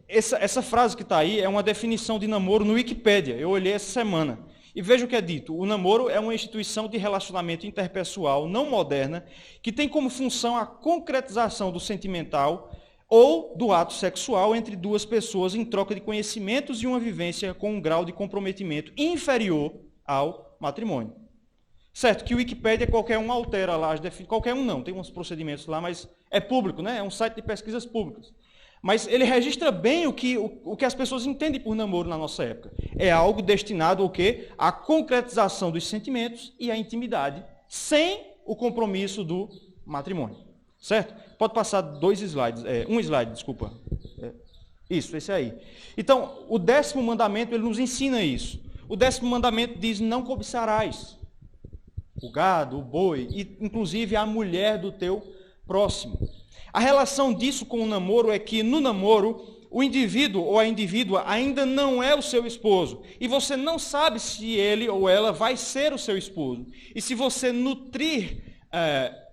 Essa frase que está aí é uma definição de namoro no Wikipédia, eu olhei essa semana. E veja o que é dito, o namoro é uma instituição de relacionamento interpessoal não moderna, que tem como função a concretização do sentimental ou do ato sexual entre duas pessoas em troca de conhecimentos e uma vivência com um grau de comprometimento inferior ao matrimônio. Certo, que o Wikipédia qualquer um altera lá, qualquer um não, tem uns procedimentos lá, mas é público, né? É um site de pesquisas públicas. Mas ele registra bem o que as pessoas entendem por namoro na nossa época. É algo destinado ao quê? À concretização dos sentimentos e à intimidade, sem o compromisso do matrimônio. Certo? Pode passar 2 slides, um slide, desculpa. Isso, esse aí. Então, o 10º mandamento, ele nos ensina isso. O 10º mandamento diz, não cobiçarás o gado, o boi, e inclusive a mulher do teu próximo. A relação disso com o namoro é que no namoro, o indivíduo ou a indivídua ainda não é o seu esposo. E você não sabe se ele ou ela vai ser o seu esposo. E se você nutrir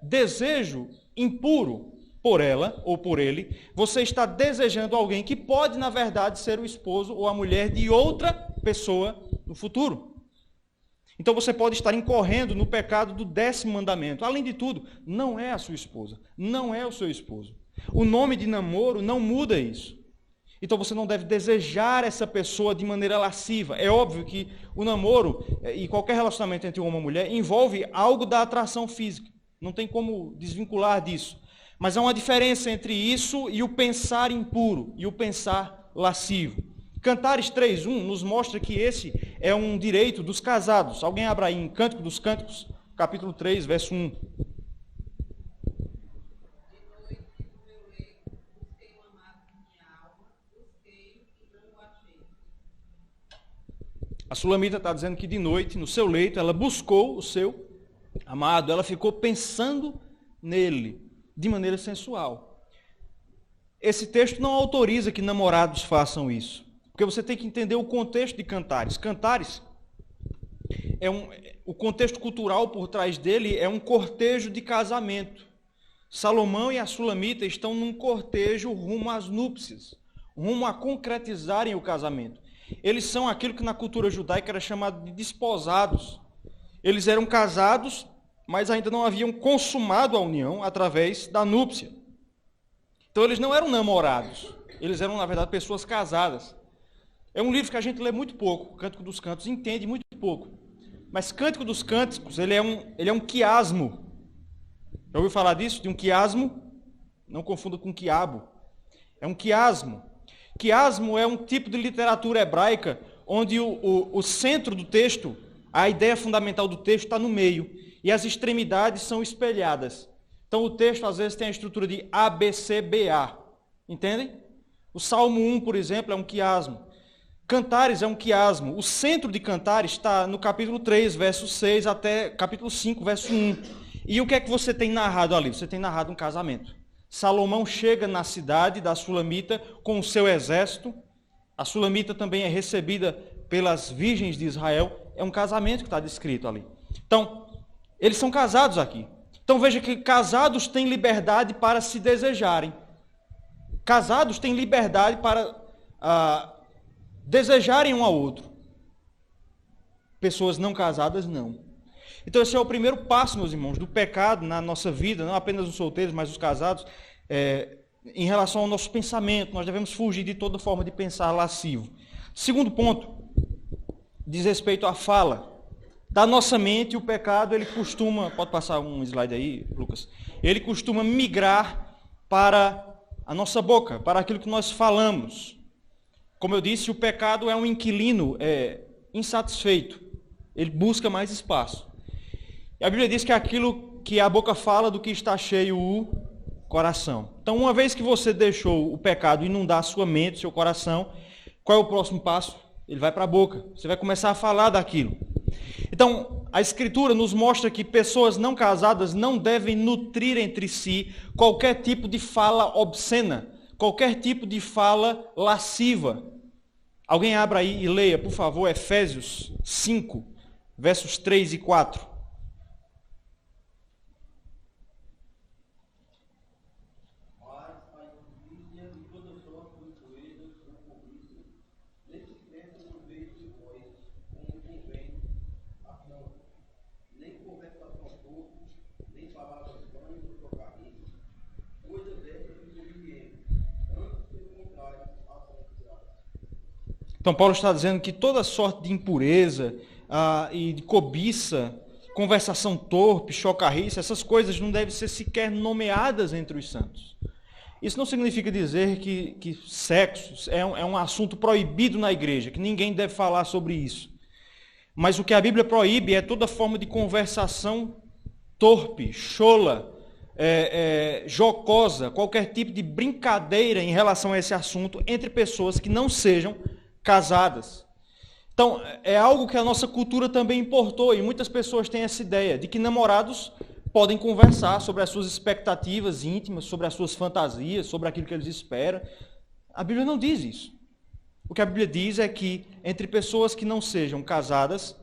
desejo impuro por ela ou por ele, você está desejando alguém que pode, na verdade, ser o esposo ou a mulher de outra pessoa no futuro. Então você pode estar incorrendo no pecado do 10º mandamento. Além de tudo, não é a sua esposa, não é o seu esposo. O nome de namoro não muda isso. Então você não deve desejar essa pessoa de maneira lasciva. É óbvio que o namoro e qualquer relacionamento entre um homem e uma mulher envolve algo da atração física. Não tem como desvincular disso. Mas há uma diferença entre isso e o pensar impuro e o pensar lascivo. Cantares 3:1 nos mostra que esse é um direito dos casados. Alguém abra aí em Cântico dos Cânticos, capítulo 3, verso 1. A Sulamita está dizendo que de noite, no seu leito, ela buscou o seu amado, ela ficou pensando nele de maneira sensual. Esse texto não autoriza que namorados façam isso, porque você tem que entender o contexto de Cantares. Cantares, o contexto cultural por trás dele é um cortejo de casamento. Salomão e a Sulamita estão num cortejo rumo às núpcias, rumo a concretizarem o casamento. Eles são aquilo que na cultura judaica era chamado de desposados. Eles eram casados, mas ainda não haviam consumado a união através da núpcia. Então eles não eram namorados, eles eram, na verdade, pessoas casadas. É um livro que a gente lê muito pouco, Cântico dos Cantos, entende muito pouco. Mas Cântico dos Cânticos, ele é um quiasmo. Já ouviu falar disso? De um quiasmo? Não confunda com quiabo. É um quiasmo. Quiasmo é um tipo de literatura hebraica onde o centro do texto, a ideia fundamental do texto está no meio e as extremidades são espelhadas. Então o texto às vezes tem a estrutura de ABCBA. Entendem? O Salmo 1, por exemplo, é um quiasmo. Cantares é um quiasmo. O centro de Cantares está no capítulo 3, verso 6 até capítulo 5, verso 1. E o que é que você tem narrado ali? Você tem narrado um casamento. Salomão chega na cidade da Sulamita com o seu exército. A Sulamita também é recebida pelas virgens de Israel. É um casamento que está descrito ali. Então, eles são casados aqui. Então veja que casados têm liberdade para se desejarem. Casados têm liberdade para desejarem um ao outro. Pessoas não casadas, não. Então esse é o primeiro passo, meus irmãos, do pecado na nossa vida, não apenas os solteiros, mas os casados, em relação ao nosso pensamento. Nós devemos fugir de toda forma de pensar lascivo. Segundo ponto, diz respeito à fala. Da nossa mente, o pecado, ele costuma, pode passar um slide aí, Lucas, ele costuma migrar para a nossa boca, para aquilo que nós falamos. Como eu disse, o pecado é um inquilino insatisfeito, ele busca mais espaço. E a Bíblia diz que é aquilo que a boca fala do que está cheio o coração. Então, uma vez que você deixou o pecado inundar a sua mente, seu coração, qual é o próximo passo? Ele vai para a boca, você vai começar a falar daquilo. Então, a Escritura nos mostra que pessoas não casadas não devem nutrir entre si qualquer tipo de fala obscena, qualquer tipo de fala lasciva. Alguém abra aí e leia, por favor, Efésios 5, versos 3 e 4. Então, Paulo está dizendo que toda sorte de impureza e de cobiça, conversação torpe, chocarrice, essas coisas não devem ser sequer nomeadas entre os santos. Isso não significa dizer que sexo é um assunto proibido na igreja, que ninguém deve falar sobre isso. Mas o que a Bíblia proíbe é toda forma de conversação torpe, chola, jocosa, qualquer tipo de brincadeira em relação a esse assunto entre pessoas que não sejam casadas. Então, é algo que a nossa cultura também importou, e muitas pessoas têm essa ideia de que namorados podem conversar sobre as suas expectativas íntimas, sobre as suas fantasias, sobre aquilo que eles esperam. A Bíblia não diz isso. O que a Bíblia diz é que entre pessoas que não sejam casadas,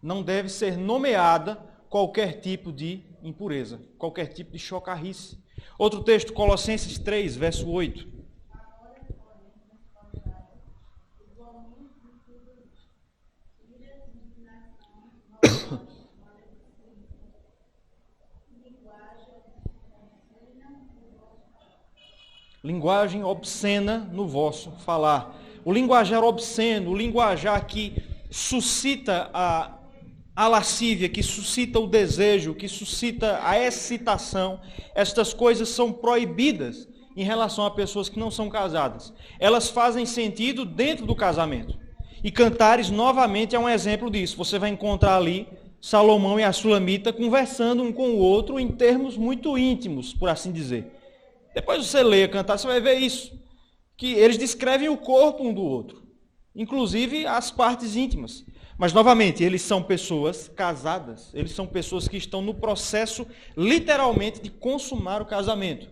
não deve ser nomeada qualquer tipo de impureza, qualquer tipo de chocarrice. Outro texto, Colossenses 3, verso 8. linguagem obscena no vosso falar. O linguajar obsceno, o linguajar que suscita a lascívia, que suscita o desejo, que suscita a excitação, estas coisas são proibidas em relação a pessoas que não são casadas. Elas fazem sentido dentro do casamento. E Cantares, novamente, é um exemplo disso. Você vai encontrar ali Salomão e a Sulamita conversando um com o outro em termos muito íntimos, por assim dizer. Depois você lê Cantares, você vai ver isso. Que eles descrevem o corpo um do outro, inclusive as partes íntimas. Mas, novamente, eles são pessoas casadas, eles são pessoas que estão no processo, literalmente, de consumar o casamento.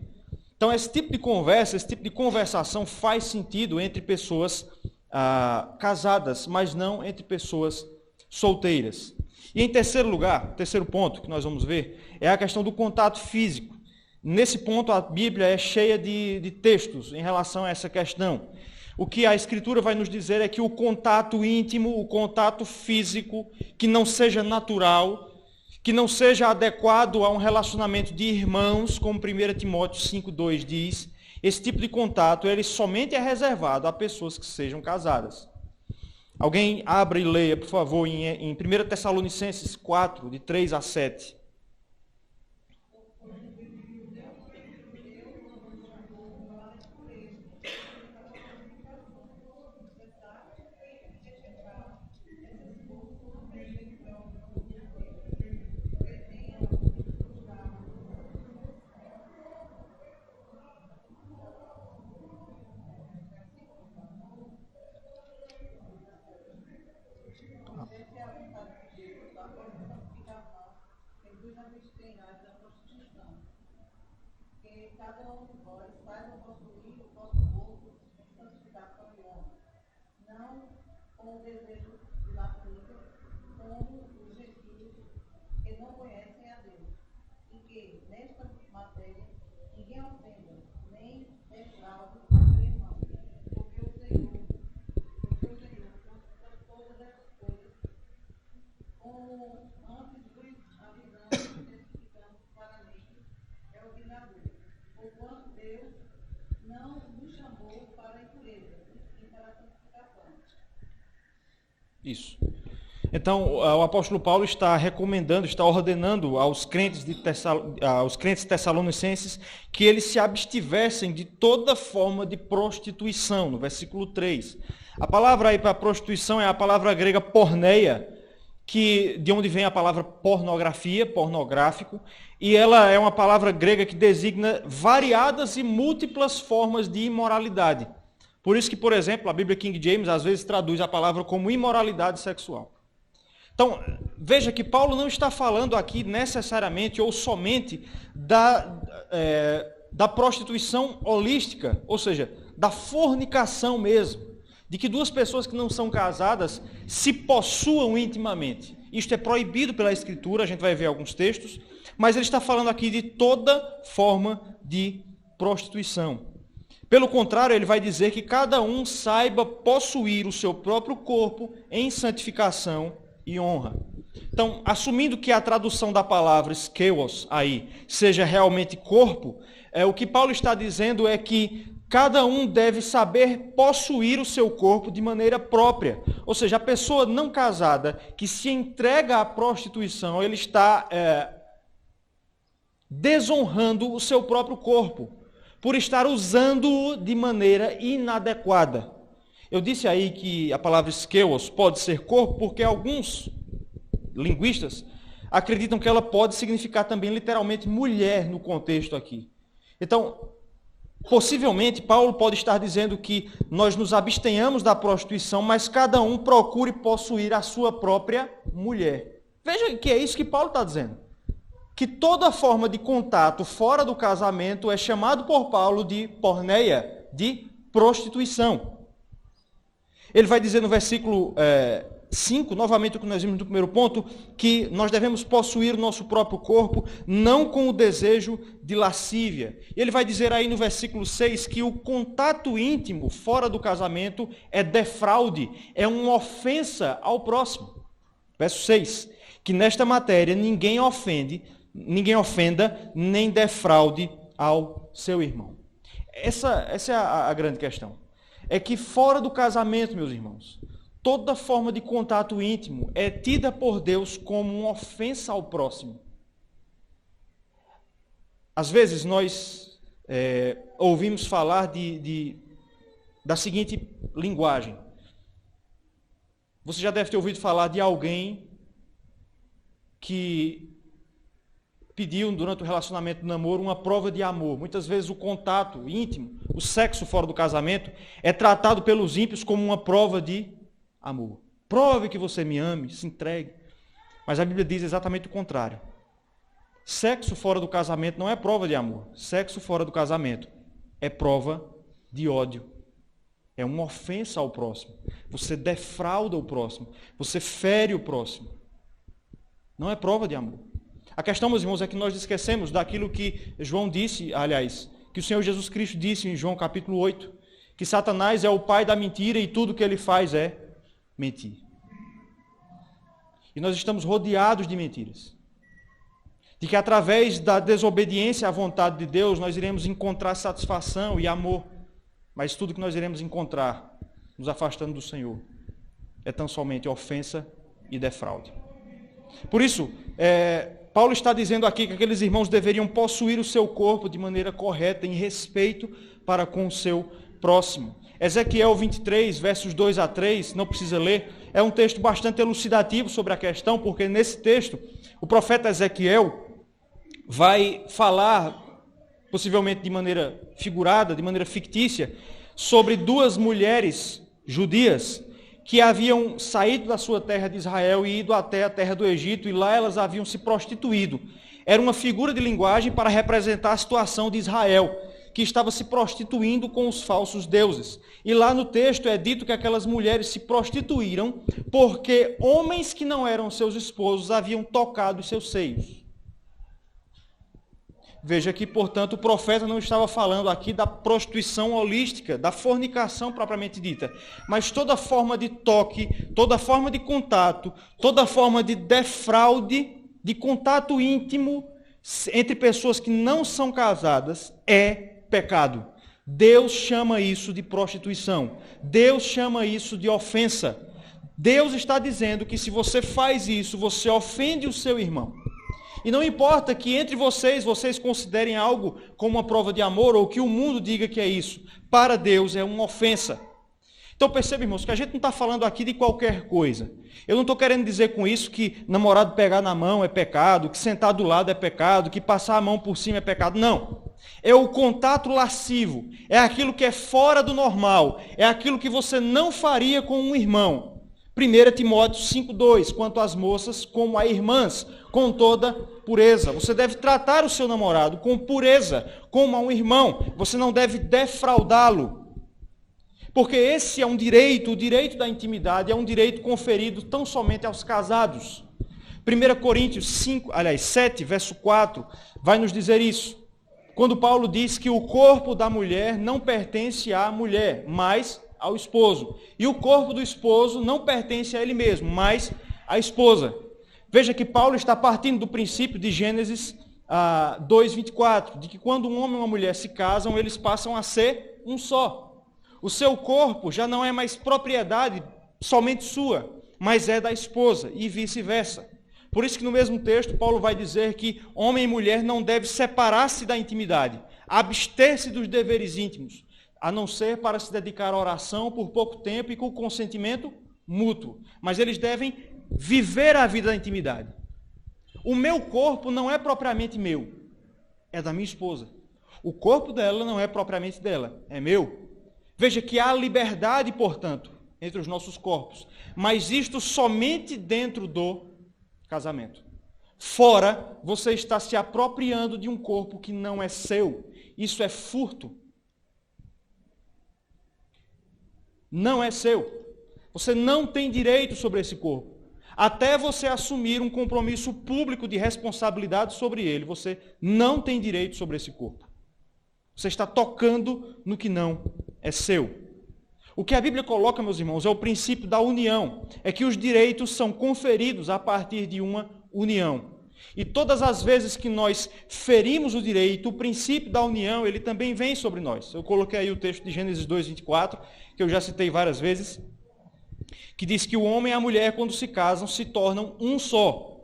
Então, esse tipo de conversa, esse tipo de conversação faz sentido entre pessoas casadas, mas não entre pessoas solteiras. E, em terceiro lugar, terceiro ponto que nós vamos ver, é a questão do contato físico. Nesse ponto, a Bíblia é cheia de textos em relação a essa questão. O que a Escritura vai nos dizer é que o contato íntimo, o contato físico, que não seja natural, que não seja adequado a um relacionamento de irmãos, como 1 Timóteo 5,2 diz, esse tipo de contato ele somente é reservado a pessoas que sejam casadas. Alguém abra e leia, por favor, em 1 Tessalonicenses 4, de 3 a 7. Isso. Então, o apóstolo Paulo está recomendando, está ordenando aos crentes tessalonicenses que eles se abstivessem de toda forma de prostituição, no versículo 3. A palavra aí para prostituição é a palavra grega porneia, de onde vem a palavra pornografia, pornográfico, e ela é uma palavra grega que designa variadas e múltiplas formas de imoralidade. Por isso que, por exemplo, a Bíblia King James às vezes traduz a palavra como imoralidade sexual. Então, veja que Paulo não está falando aqui necessariamente ou somente da prostituição holística, ou seja, da fornicação mesmo, de que duas pessoas que não são casadas se possuam intimamente. Isto é proibido pela Escritura, a gente vai ver alguns textos, mas ele está falando aqui de toda forma de prostituição. Pelo contrário, ele vai dizer que cada um saiba possuir o seu próprio corpo em santificação e honra. Então, assumindo que a tradução da palavra skeuos aí seja realmente corpo, o que Paulo está dizendo é que cada um deve saber possuir o seu corpo de maneira própria. Ou seja, a pessoa não casada que se entrega à prostituição, ele está desonrando o seu próprio corpo, por estar usando-o de maneira inadequada. Eu disse aí que a palavra skeuos pode ser corpo, porque alguns linguistas acreditam que ela pode significar também literalmente mulher no contexto aqui. Então, possivelmente, Paulo pode estar dizendo que nós nos abstenhamos da prostituição, mas cada um procure possuir a sua própria mulher. Veja que é isso que Paulo está dizendo. Que toda forma de contato fora do casamento é chamado por Paulo de porneia, de prostituição. Ele vai dizer no versículo 5, novamente o que nós vimos no primeiro ponto, que nós devemos possuir o nosso próprio corpo, não com o desejo de lascívia. E ele vai dizer aí no versículo 6 que o contato íntimo fora do casamento é defraude, é uma ofensa ao próximo. Verso 6, que nesta matéria ninguém ofenda, nem defraude ao seu irmão. essa é a grande questão. É que fora do casamento, meus irmãos, toda forma de contato íntimo é tida por Deus como uma ofensa ao próximo. Às vezes nós ouvimos falar da seguinte linguagem. Você já deve ter ouvido falar de alguém que pediu durante o relacionamento do namoro uma prova de amor. Muitas vezes o contato íntimo, o sexo fora do casamento, é tratado pelos ímpios como uma prova de amor. Prove que você me ame, se entregue. Mas a Bíblia diz exatamente o contrário. Sexo fora do casamento não é prova de amor. Sexo fora do casamento é prova de ódio. É uma ofensa ao próximo. Você defrauda o próximo. Você fere o próximo. Não é prova de amor. A questão, meus irmãos, é que nós esquecemos daquilo que João disse, aliás, que o Senhor Jesus Cristo disse em João capítulo 8, que Satanás é o pai da mentira e tudo que ele faz é mentir. E nós estamos rodeados de mentiras. De que através da desobediência à vontade de Deus, nós iremos encontrar satisfação e amor. Mas tudo que nós iremos encontrar, nos afastando do Senhor, é tão somente ofensa e defraude. Por isso, Paulo está dizendo aqui que aqueles irmãos deveriam possuir o seu corpo de maneira correta, em respeito para com o seu próximo. Ezequiel 23, versos 2 a 3, não precisa ler, é um texto bastante elucidativo sobre a questão, porque nesse texto, o profeta Ezequiel vai falar, possivelmente de maneira figurada, de maneira fictícia, sobre duas mulheres judias que haviam saído da sua terra de Israel e ido até a terra do Egito, e lá elas haviam se prostituído. Era uma figura de linguagem para representar a situação de Israel, que estava se prostituindo com os falsos deuses. E lá no texto é dito que aquelas mulheres se prostituíram porque homens que não eram seus esposos haviam tocado os seus seios. Veja que, portanto, o profeta não estava falando aqui da prostituição holística, da fornicação propriamente dita, mas toda forma de toque, toda forma de contato, toda forma de defraude, de contato íntimo entre pessoas que não são casadas é pecado. Deus chama isso de prostituição. Deus chama isso de ofensa. Deus está dizendo que se você faz isso, você ofende o seu irmão. E não importa que entre vocês considerem algo como uma prova de amor, ou que o mundo diga que é isso. Para Deus é uma ofensa. Então perceba, irmãos, que a gente não está falando aqui de qualquer coisa. Eu não estou querendo dizer com isso que namorado pegar na mão é pecado, que sentar do lado é pecado, que passar a mão por cima é pecado. Não. É o contato lascivo. É aquilo que é fora do normal. É aquilo que você não faria com um irmão. 1 Timóteo 5,2, quanto às moças, como a irmãs, com toda pureza. Você deve tratar o seu namorado com pureza, como a um irmão. Você não deve defraudá-lo. Porque esse é um direito, o direito da intimidade é um direito conferido tão somente aos casados. 1 Coríntios 7, verso 4, vai nos dizer isso. Quando Paulo diz que o corpo da mulher não pertence à mulher, mas ao esposo. E o corpo do esposo não pertence a ele mesmo, mas à esposa. Veja que Paulo está partindo do princípio de Gênesis 2:24, de que quando um homem e uma mulher se casam, eles passam a ser um só. O seu corpo já não é mais propriedade somente sua, mas é da esposa, e vice-versa. Por isso que no mesmo texto, Paulo vai dizer que homem e mulher não devem separar-se da intimidade, abster-se dos deveres íntimos, a não ser para se dedicar à oração por pouco tempo e com consentimento mútuo. Mas eles devem viver a vida da intimidade. O meu corpo não é propriamente meu, é da minha esposa. O corpo dela não é propriamente dela, é meu. Veja que há liberdade, portanto, entre os nossos corpos, mas isto somente dentro do casamento. Fora, você está se apropriando de um corpo que não é seu. Isso é furto. Não é seu. Você não tem direito sobre esse corpo. Até você assumir um compromisso público de responsabilidade sobre ele, você não tem direito sobre esse corpo. Você está tocando no que não é seu. O que a Bíblia coloca, meus irmãos, é o princípio da união. É que os direitos são conferidos a partir de uma união. E todas as vezes que nós ferimos o direito, o princípio da união, ele também vem sobre nós. Eu coloquei aí o texto de Gênesis 2:24, que eu já citei várias vezes, que diz que o homem e a mulher, quando se casam, se tornam um só.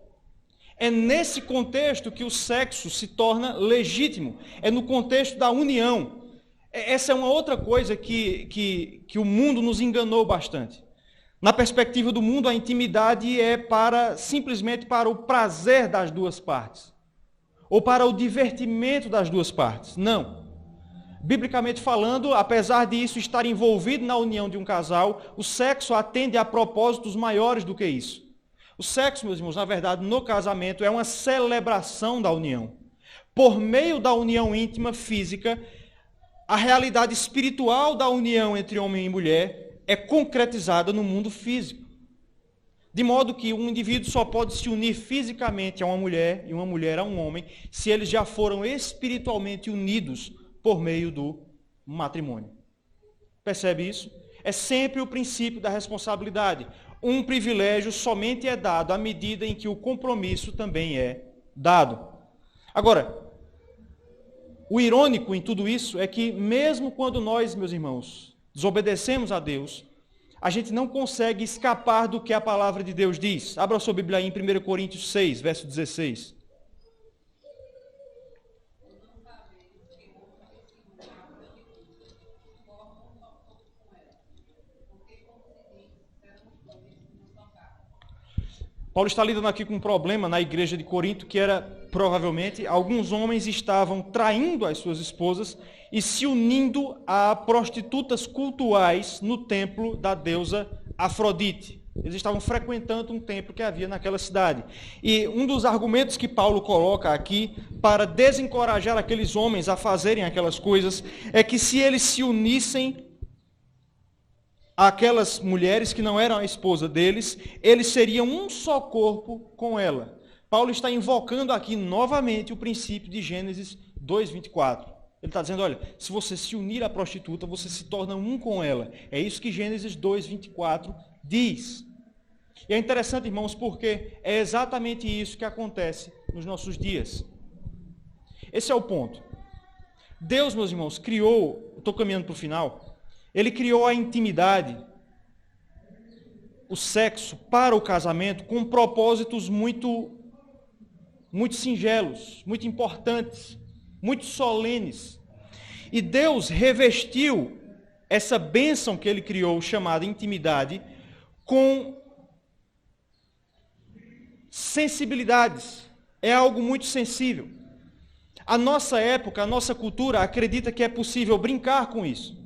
É nesse contexto que o sexo se torna legítimo. É no contexto da união. Essa é uma outra coisa que o mundo nos enganou bastante. Na perspectiva do mundo, a intimidade é simplesmente para o prazer das duas partes. Ou para o divertimento das duas partes. Não. Biblicamente falando, apesar de isso estar envolvido na união de um casal, o sexo atende a propósitos maiores do que isso. O sexo, meus irmãos, na verdade, no casamento, é uma celebração da união. Por meio da união íntima física, a realidade espiritual da união entre homem e mulher é concretizada no mundo físico. De modo que um indivíduo só pode se unir fisicamente a uma mulher e uma mulher a um homem se eles já foram espiritualmente unidos por meio do matrimônio. Percebe isso? É sempre o princípio da responsabilidade. Um privilégio somente é dado à medida em que o compromisso também é dado. Agora, o irônico em tudo isso é que mesmo quando nós, meus irmãos, desobedecemos a Deus, a gente não consegue escapar do que a palavra de Deus diz. Abra a sua Bíblia aí em 1 Coríntios 6, verso 16. Paulo está lidando aqui com um problema na igreja de Corinto, que era, provavelmente, alguns homens estavam traindo as suas esposas e se unindo a prostitutas cultuais no templo da deusa Afrodite. Eles estavam frequentando um templo que havia naquela cidade. E um dos argumentos que Paulo coloca aqui para desencorajar aqueles homens a fazerem aquelas coisas é que se eles se unissem aquelas mulheres que não eram a esposa deles, eles seriam um só corpo com ela. Paulo está invocando aqui novamente o princípio de Gênesis 2:24. Ele está dizendo, olha, se você se unir à prostituta, você se torna um com ela. É isso que Gênesis 2:24 diz. E é interessante, irmãos, porque é exatamente isso que acontece nos nossos dias. Esse é o ponto. Deus, meus irmãos, criou, estou caminhando para o final, Ele criou a intimidade, o sexo para o casamento com propósitos muito singelos, muito importantes, muito solenes. E Deus revestiu essa bênção que Ele criou, chamada intimidade, com sensibilidades. É algo muito sensível. A nossa época, a nossa cultura acredita que é possível brincar com isso.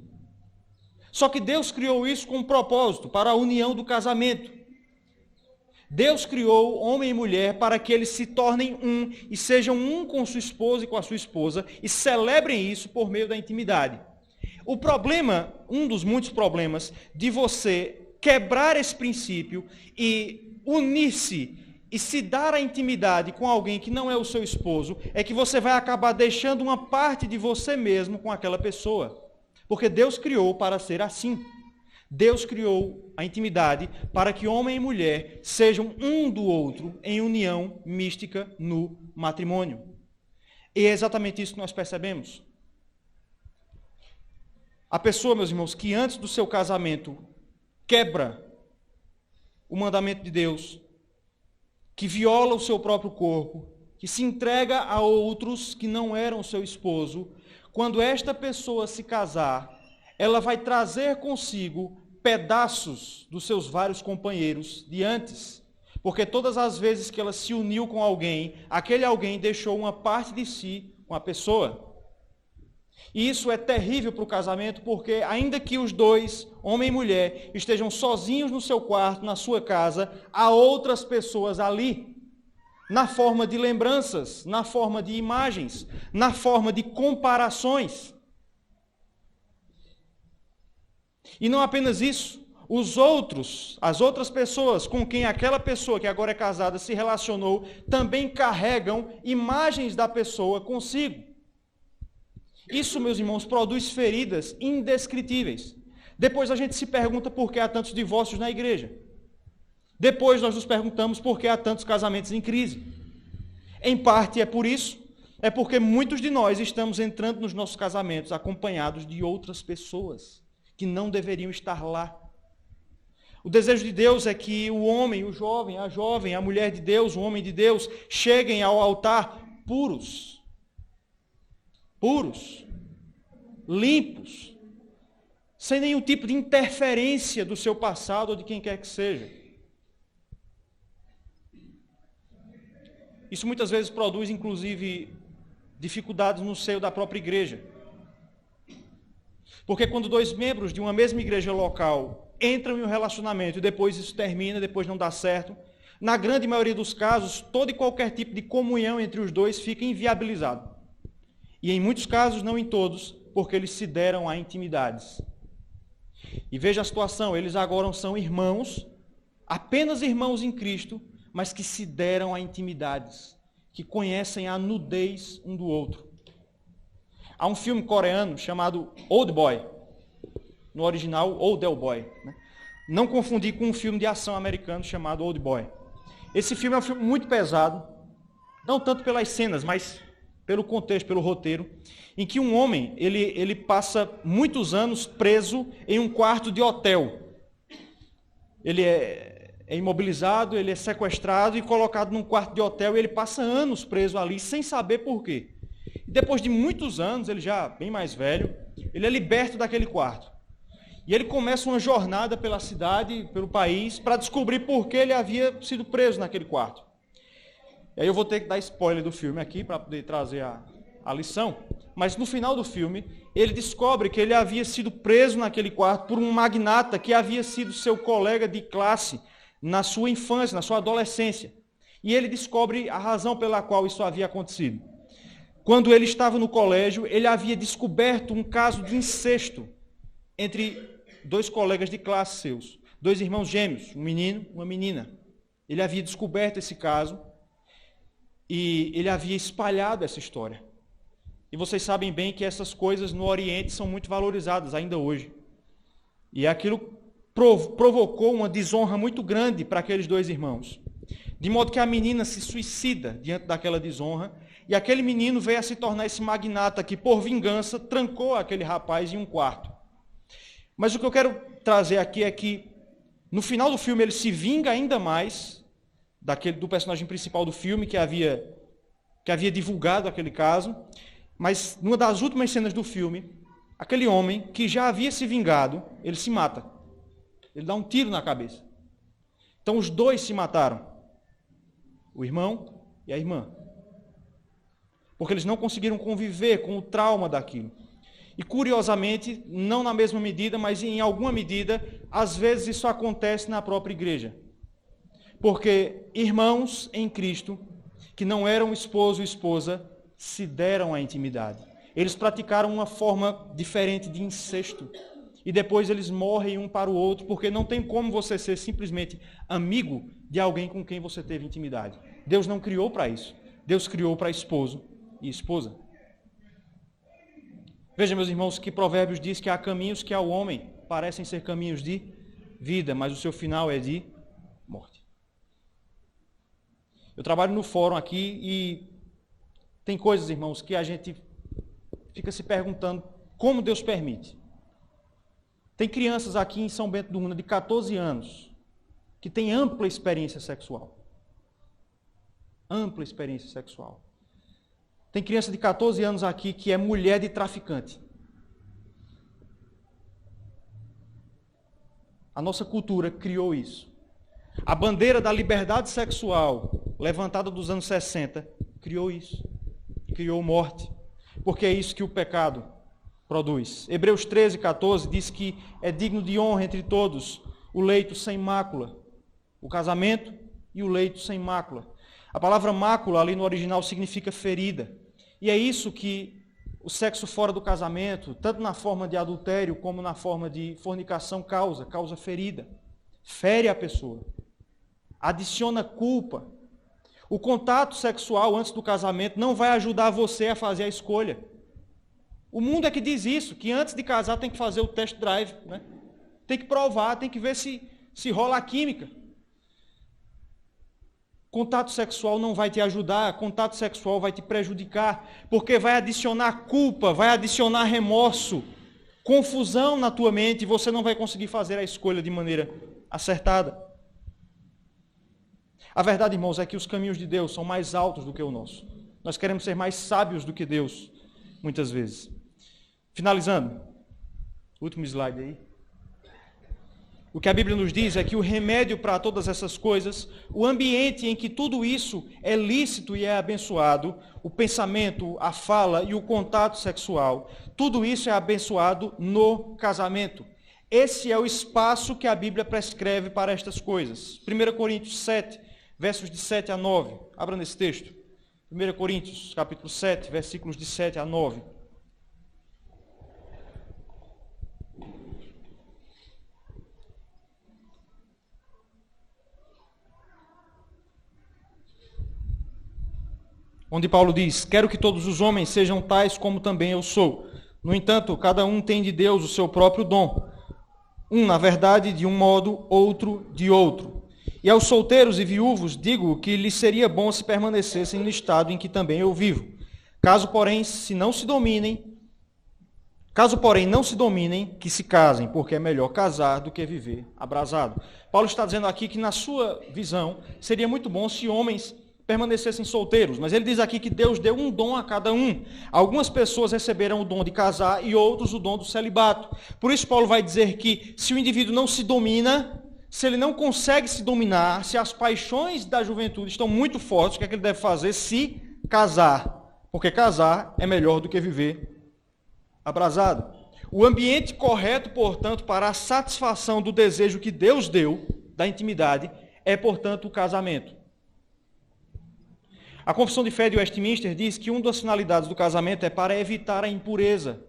Só que Deus criou isso com um propósito, para a união do casamento. Deus criou homem e mulher para que eles se tornem um e sejam um com sua esposa e com a sua esposa e celebrem isso por meio da intimidade. O problema, um dos muitos problemas de você quebrar esse princípio e unir-se e se dar a intimidade com alguém que não é o seu esposo, é que você vai acabar deixando uma parte de você mesmo com aquela pessoa. Porque Deus criou para ser assim. Deus criou a intimidade para que homem e mulher sejam um do outro em união mística no matrimônio. E é exatamente isso que nós percebemos. A pessoa, meus irmãos, que antes do seu casamento quebra o mandamento de Deus, que viola o seu próprio corpo, que se entrega a outros que não eram seu esposo, quando esta pessoa se casar, ela vai trazer consigo pedaços dos seus vários companheiros de antes. Porque todas as vezes que ela se uniu com alguém, aquele alguém deixou uma parte de si com a pessoa. E isso é terrível para o casamento, porque ainda que os dois, homem e mulher, estejam sozinhos no seu quarto, na sua casa, há outras pessoas ali. Na forma de lembranças, na forma de imagens, na forma de comparações. E não apenas isso, as outras pessoas com quem aquela pessoa que agora é casada se relacionou, também carregam imagens da pessoa consigo. Isso, meus irmãos, produz feridas indescritíveis. Depois a gente se pergunta por que há tantos divórcios na igreja. Depois nós nos perguntamos por que há tantos casamentos em crise. Em parte é por isso, é porque muitos de nós estamos entrando nos nossos casamentos acompanhados de outras pessoas que não deveriam estar lá. O desejo de Deus é que o homem, o jovem, a mulher de Deus, o homem de Deus, cheguem ao altar puros, limpos, sem nenhum tipo de interferência do seu passado ou de quem quer que seja. Isso muitas vezes produz, inclusive, dificuldades no seio da própria igreja. Porque quando dois membros de uma mesma igreja local entram em um relacionamento e depois isso termina, depois não dá certo, na grande maioria dos casos, todo e qualquer tipo de comunhão entre os dois fica inviabilizado. E em muitos casos, não em todos, porque eles se deram a intimidades. E veja a situação, eles agora são irmãos, apenas irmãos em Cristo, mas que se deram a intimidades, que conhecem a nudez um do outro. Há um filme coreano chamado Old Boy, no original Old Boy. Né? Não confundir com um filme de ação americano chamado Old Boy. Esse filme é um filme muito pesado, não tanto pelas cenas, mas pelo contexto, pelo roteiro, em que um homem ele passa muitos anos preso em um quarto de hotel. Ele é imobilizado, ele é sequestrado e colocado num quarto de hotel e ele passa anos preso ali sem saber por quê. E depois de muitos anos, ele já bem mais velho, ele é liberto daquele quarto. E ele começa uma jornada pela cidade, pelo país, para descobrir por que ele havia sido preso naquele quarto. E aí eu vou ter que dar spoiler do filme aqui para poder trazer a lição. Mas no final do filme, ele descobre que ele havia sido preso naquele quarto por um magnata que havia sido seu colega de classe na sua infância, na sua adolescência. E ele descobre a razão pela qual isso havia acontecido. Quando ele estava no colégio, ele havia descoberto um caso de incesto entre dois colegas de classe seus, dois irmãos gêmeos, um menino e uma menina. Ele havia descoberto esse caso e ele havia espalhado essa história. E vocês sabem bem que essas coisas no Oriente são muito valorizadas ainda hoje. E aquilo provocou uma desonra muito grande para aqueles dois irmãos. De modo que a menina se suicida diante daquela desonra, e aquele menino veio a se tornar esse magnata que, por vingança, trancou aquele rapaz em um quarto. Mas o que eu quero trazer aqui é que, no final do filme, ele se vinga ainda mais do personagem principal do filme, que havia divulgado aquele caso, mas numa das últimas cenas do filme, aquele homem que já havia se vingado, ele se mata. Ele dá um tiro na cabeça. Então os dois se mataram. O irmão e a irmã. Porque eles não conseguiram conviver com o trauma daquilo. E curiosamente, não na mesma medida, mas em alguma medida, às vezes isso acontece na própria igreja. Porque irmãos em Cristo, que não eram esposo e esposa, se deram a intimidade. Eles praticaram uma forma diferente de incesto. E depois eles morrem um para o outro, porque não tem como você ser simplesmente amigo de alguém com quem você teve intimidade. Deus não criou para isso. Deus criou para esposo e esposa. Veja, meus irmãos, que Provérbios diz que há caminhos que ao homem parecem ser caminhos de vida, mas o seu final é de morte. Eu trabalho no fórum aqui e tem coisas, irmãos, que a gente fica se perguntando como Deus permite. Tem crianças aqui em São Bento do Una de 14 anos que têm ampla experiência sexual. Ampla experiência sexual. Tem criança de 14 anos aqui que é mulher de traficante. A nossa cultura criou isso. A bandeira da liberdade sexual, levantada dos anos 60, criou isso. Criou morte. Porque é isso que o pecado produz. Hebreus 13, 14 diz que é digno de honra entre todos o leito sem mácula, o casamento e o leito sem mácula. A palavra mácula ali no original significa ferida. E é isso que o sexo fora do casamento, tanto na forma de adultério como na forma de fornicação, causa ferida. Fere a pessoa. Adiciona culpa. O contato sexual antes do casamento não vai ajudar você a fazer a escolha. O mundo é que diz isso, que antes de casar tem que fazer o test drive, né? Tem que provar, tem que ver se rola a química. Contato sexual não vai te ajudar, contato sexual vai te prejudicar, porque vai adicionar culpa, vai adicionar remorso, confusão na tua mente, e você não vai conseguir fazer a escolha de maneira acertada. A verdade, irmãos, é que os caminhos de Deus são mais altos do que o nosso. Nós queremos ser mais sábios do que Deus, muitas vezes. Finalizando, último slide aí. O que a Bíblia nos diz é que o remédio para todas essas coisas, o ambiente em que tudo isso é lícito e é abençoado, o pensamento, a fala e o contato sexual, tudo isso é abençoado no casamento. Esse é o espaço que a Bíblia prescreve para estas coisas. 1 Coríntios 7, versos de 7 a 9. Abra nesse texto. 1 Coríntios, capítulo 7, versículos de 7 a 9. Onde Paulo diz: quero que todos os homens sejam tais como também eu sou. No entanto, cada um tem de Deus o seu próprio dom. Um, na verdade, de um modo, outro de outro. E aos solteiros e viúvos digo que lhes seria bom se permanecessem no estado em que também eu vivo. Caso, porém, não se dominem, que se casem, porque é melhor casar do que viver abrasado. Paulo está dizendo aqui que, na sua visão, seria muito bom se homens permanecessem solteiros, mas ele diz aqui que Deus deu um dom a cada um. Algumas pessoas receberam o dom de casar e outros o dom do celibato. Por isso Paulo vai dizer que se o indivíduo não se domina, se ele não consegue se dominar, se as paixões da juventude estão muito fortes, o que é que ele deve fazer? Se casar. Porque casar é melhor do que viver abrasado. O ambiente correto, portanto, para a satisfação do desejo que Deus deu, da intimidade, é, portanto, o casamento. A Confissão de Fé de Westminster diz que uma das finalidades do casamento é para evitar a impureza.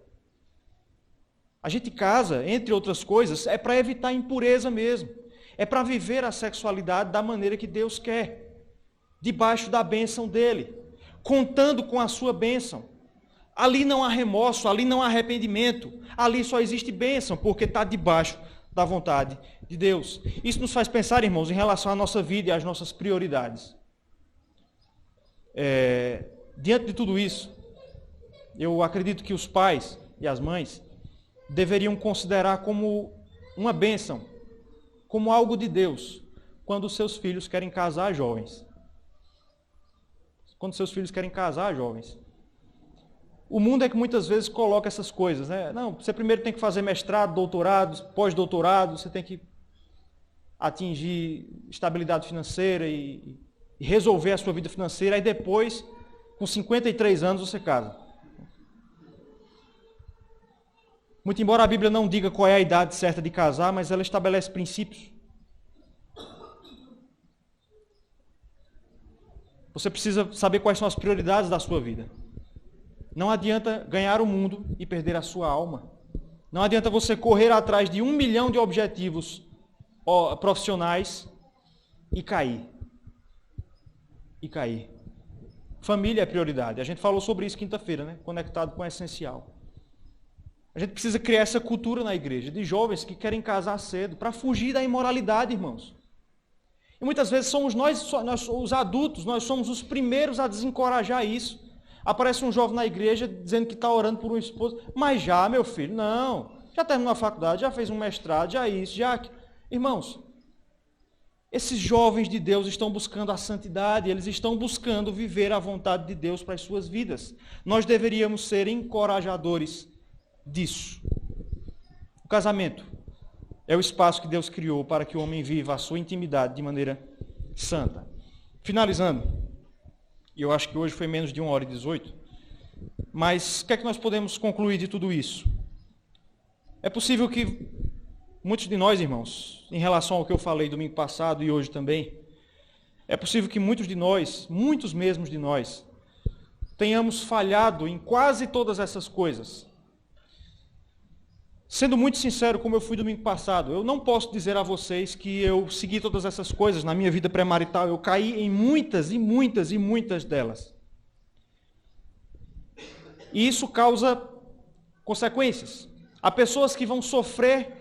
A gente casa, entre outras coisas, é para evitar a impureza mesmo. É para viver a sexualidade da maneira que Deus quer, debaixo da bênção dele, contando com a sua bênção. Ali não há remorso, ali não há arrependimento, ali só existe bênção, porque está debaixo da vontade de Deus. Isso nos faz pensar, irmãos, em relação à nossa vida e às nossas prioridades. Diante de tudo isso, eu acredito que os pais e as mães deveriam considerar como uma bênção, como algo de Deus, quando os seus filhos querem casar jovens. Quando seus filhos querem casar jovens. O mundo é que muitas vezes coloca essas coisas, né? Não, você primeiro tem que fazer mestrado, doutorado, pós-doutorado, você tem que atingir estabilidade financeira e resolver a sua vida financeira, aí depois, com 53 anos, você casa. Muito embora a Bíblia não diga qual é a idade certa de casar, mas ela estabelece princípios. Você precisa saber quais são as prioridades da sua vida. Não adianta ganhar o mundo e perder a sua alma. Não adianta você correr atrás de 1 milhão de objetivos profissionais e cair. Família é prioridade. A gente falou sobre isso quinta-feira, né? Conectado com o essencial. A gente precisa criar essa cultura na igreja, de jovens que querem casar cedo, para fugir da imoralidade, irmãos. E muitas vezes somos nós, os adultos, nós somos os primeiros a desencorajar isso. Aparece um jovem na igreja dizendo que está orando por um esposo. Mas já, meu filho, não. Já terminou a faculdade, já fez um mestrado, já isso, já aquilo. Irmãos, esses jovens de Deus estão buscando a santidade, eles estão buscando viver a vontade de Deus para as suas vidas. Nós deveríamos ser encorajadores disso. O casamento é o espaço que Deus criou para que o homem viva a sua intimidade de maneira santa. Finalizando, e eu acho que hoje foi menos de 1h18, mas o que é que nós podemos concluir de tudo isso? É possível que muitos de nós, irmãos, em relação ao que eu falei domingo passado e hoje também, é possível que muitos de nós, muitos mesmos de nós, tenhamos falhado em quase todas essas coisas. Sendo muito sincero, como eu fui domingo passado, eu não posso dizer a vocês que eu segui todas essas coisas na minha vida pré-marital. Eu caí em muitas e muitas e muitas delas. E isso causa consequências. Há pessoas que vão sofrer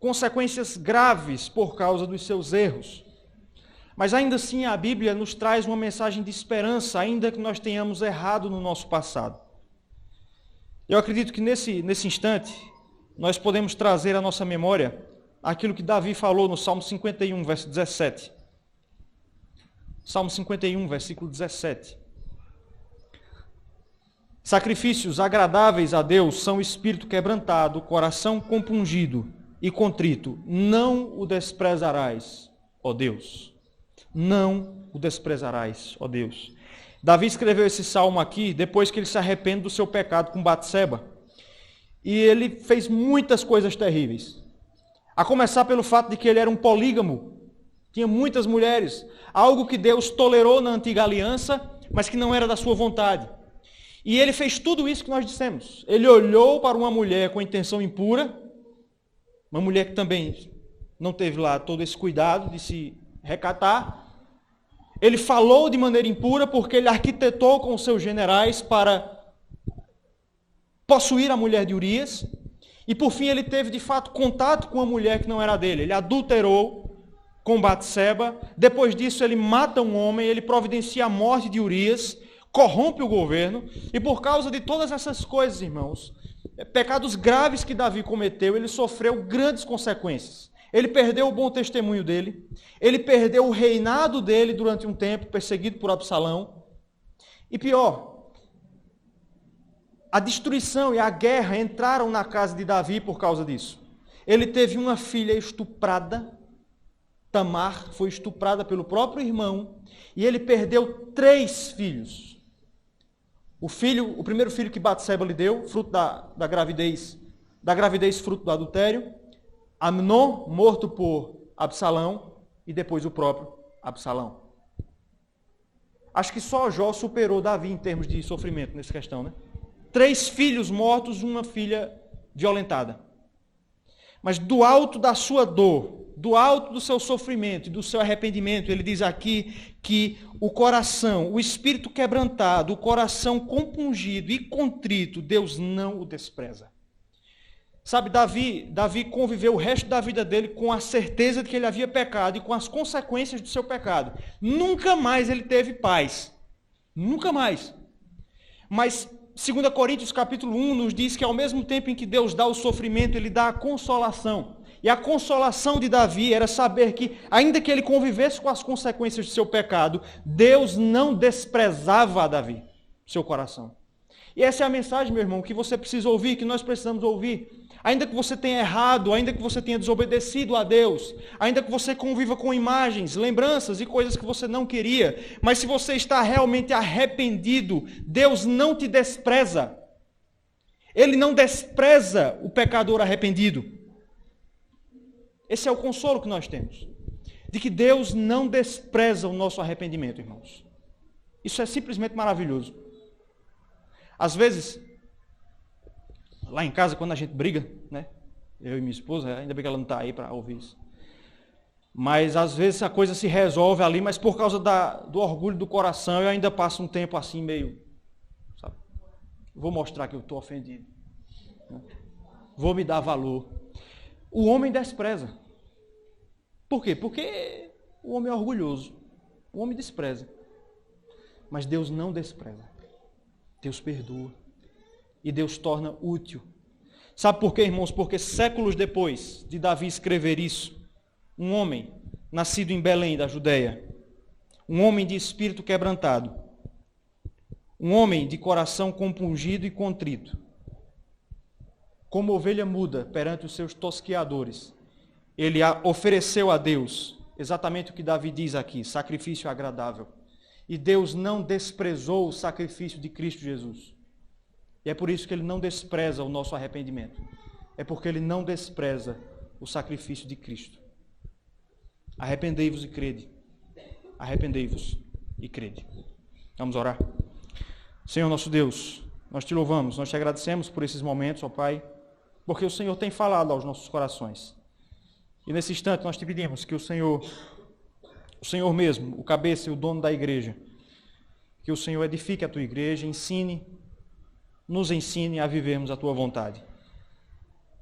consequências graves por causa dos seus erros. Mas ainda assim a Bíblia nos traz uma mensagem de esperança, ainda que nós tenhamos errado no nosso passado. Eu acredito que nesse instante nós podemos trazer à nossa memória aquilo que Davi falou no Salmo 51, verso 17. Salmo 51, versículo 17. Sacrifícios agradáveis a Deus são o espírito quebrantado, coração compungido e contrito. Não o desprezarás, ó Deus. Não o desprezarás, ó Deus. Davi escreveu esse salmo aqui depois que ele se arrepende do seu pecado com Batseba. E ele fez muitas coisas terríveis. A começar pelo fato de que ele era um polígamo. Tinha muitas mulheres. Algo que Deus tolerou na antiga aliança, mas que não era da sua vontade. E ele fez tudo isso que nós dissemos. Ele olhou para uma mulher com intenção impura, uma mulher que também não teve lá todo esse cuidado de se recatar. Ele falou de maneira impura porque ele arquitetou com os seus generais para possuir a mulher de Urias. E por fim ele teve de fato contato com uma mulher que não era dele. Ele adulterou com Batseba. Depois disso ele mata um homem, ele providencia a morte de Urias, corrompe o governo. E por causa de todas essas coisas, irmãos, pecados graves que Davi cometeu, ele sofreu grandes consequências. Ele perdeu o bom testemunho dele, ele perdeu o reinado dele durante um tempo, perseguido por Absalão. E pior, a destruição e a guerra entraram na casa de Davi por causa disso. Ele teve uma filha estuprada, Tamar foi estuprada pelo próprio irmão, e ele perdeu 3 filhos. O primeiro filho que Batseba lhe deu, fruto da gravidez fruto do adultério, Amnon, morto por Absalão, e depois o próprio Absalão. Acho que só Jó superou Davi em termos de sofrimento nessa questão, né? 3 filhos mortos, uma filha violentada. Mas do alto da sua dor, do alto do seu sofrimento e do seu arrependimento, ele diz aqui que o coração, o espírito quebrantado, o coração compungido e contrito, Deus não o despreza. Sabe, Davi conviveu o resto da vida dele com a certeza de que ele havia pecado e com as consequências do seu pecado. Nunca mais ele teve paz. Nunca mais. Mas 2 Coríntios capítulo 1 nos diz que ao mesmo tempo em que Deus dá o sofrimento, ele dá a consolação. E a consolação de Davi era saber que, ainda que ele convivesse com as consequências do seu pecado, Deus não desprezava a Davi, seu coração. E essa é a mensagem, meu irmão, que você precisa ouvir, que nós precisamos ouvir. Ainda que você tenha errado, ainda que você tenha desobedecido a Deus, ainda que você conviva com imagens, lembranças e coisas que você não queria, mas se você está realmente arrependido, Deus não te despreza. Ele não despreza o pecador arrependido. Esse é o consolo que nós temos, de que Deus não despreza o nosso arrependimento, irmãos. Isso é simplesmente maravilhoso. Às vezes, lá em casa, quando a gente briga, né? Eu e minha esposa, ainda bem que ela não está aí para ouvir isso. Mas às vezes a coisa se resolve ali, mas por causa do orgulho do coração, eu ainda passo um tempo assim meio, sabe? Vou mostrar que eu estou ofendido. Né? Vou me dar valor. O homem despreza. Por quê? Porque o homem é orgulhoso. O homem despreza. Mas Deus não despreza. Deus perdoa. E Deus torna útil. Sabe por quê, irmãos? Porque séculos depois de Davi escrever isso, um homem nascido em Belém, da Judeia, um homem de espírito quebrantado, um homem de coração compungido e contrito, como ovelha muda perante os seus tosqueadores, ele ofereceu a Deus exatamente o que Davi diz aqui, sacrifício agradável. E Deus não desprezou o sacrifício de Cristo Jesus. E é por isso que Ele não despreza o nosso arrependimento. É porque Ele não despreza o sacrifício de Cristo. Arrependei-vos e crede. Arrependei-vos e crede. Vamos orar. Senhor nosso Deus, nós te louvamos, nós te agradecemos por esses momentos, ó Pai, porque o Senhor tem falado aos nossos corações. E nesse instante nós te pedimos que o Senhor mesmo, o cabeça e o dono da igreja, que o Senhor edifique a tua igreja, nos ensine a vivermos a tua vontade.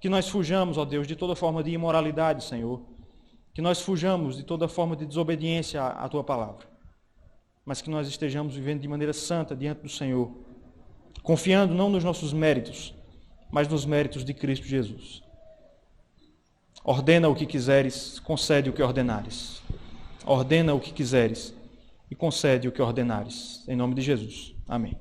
Que nós fujamos, ó Deus, de toda forma de imoralidade, Senhor, que nós fujamos de toda forma de desobediência à Tua palavra, mas que nós estejamos vivendo de maneira santa diante do Senhor, confiando não nos nossos méritos, mas nos méritos de Cristo Jesus. Ordena o que quiseres, concede o que ordenares. Ordena o que quiseres e concede o que ordenares. Em nome de Jesus. Amém.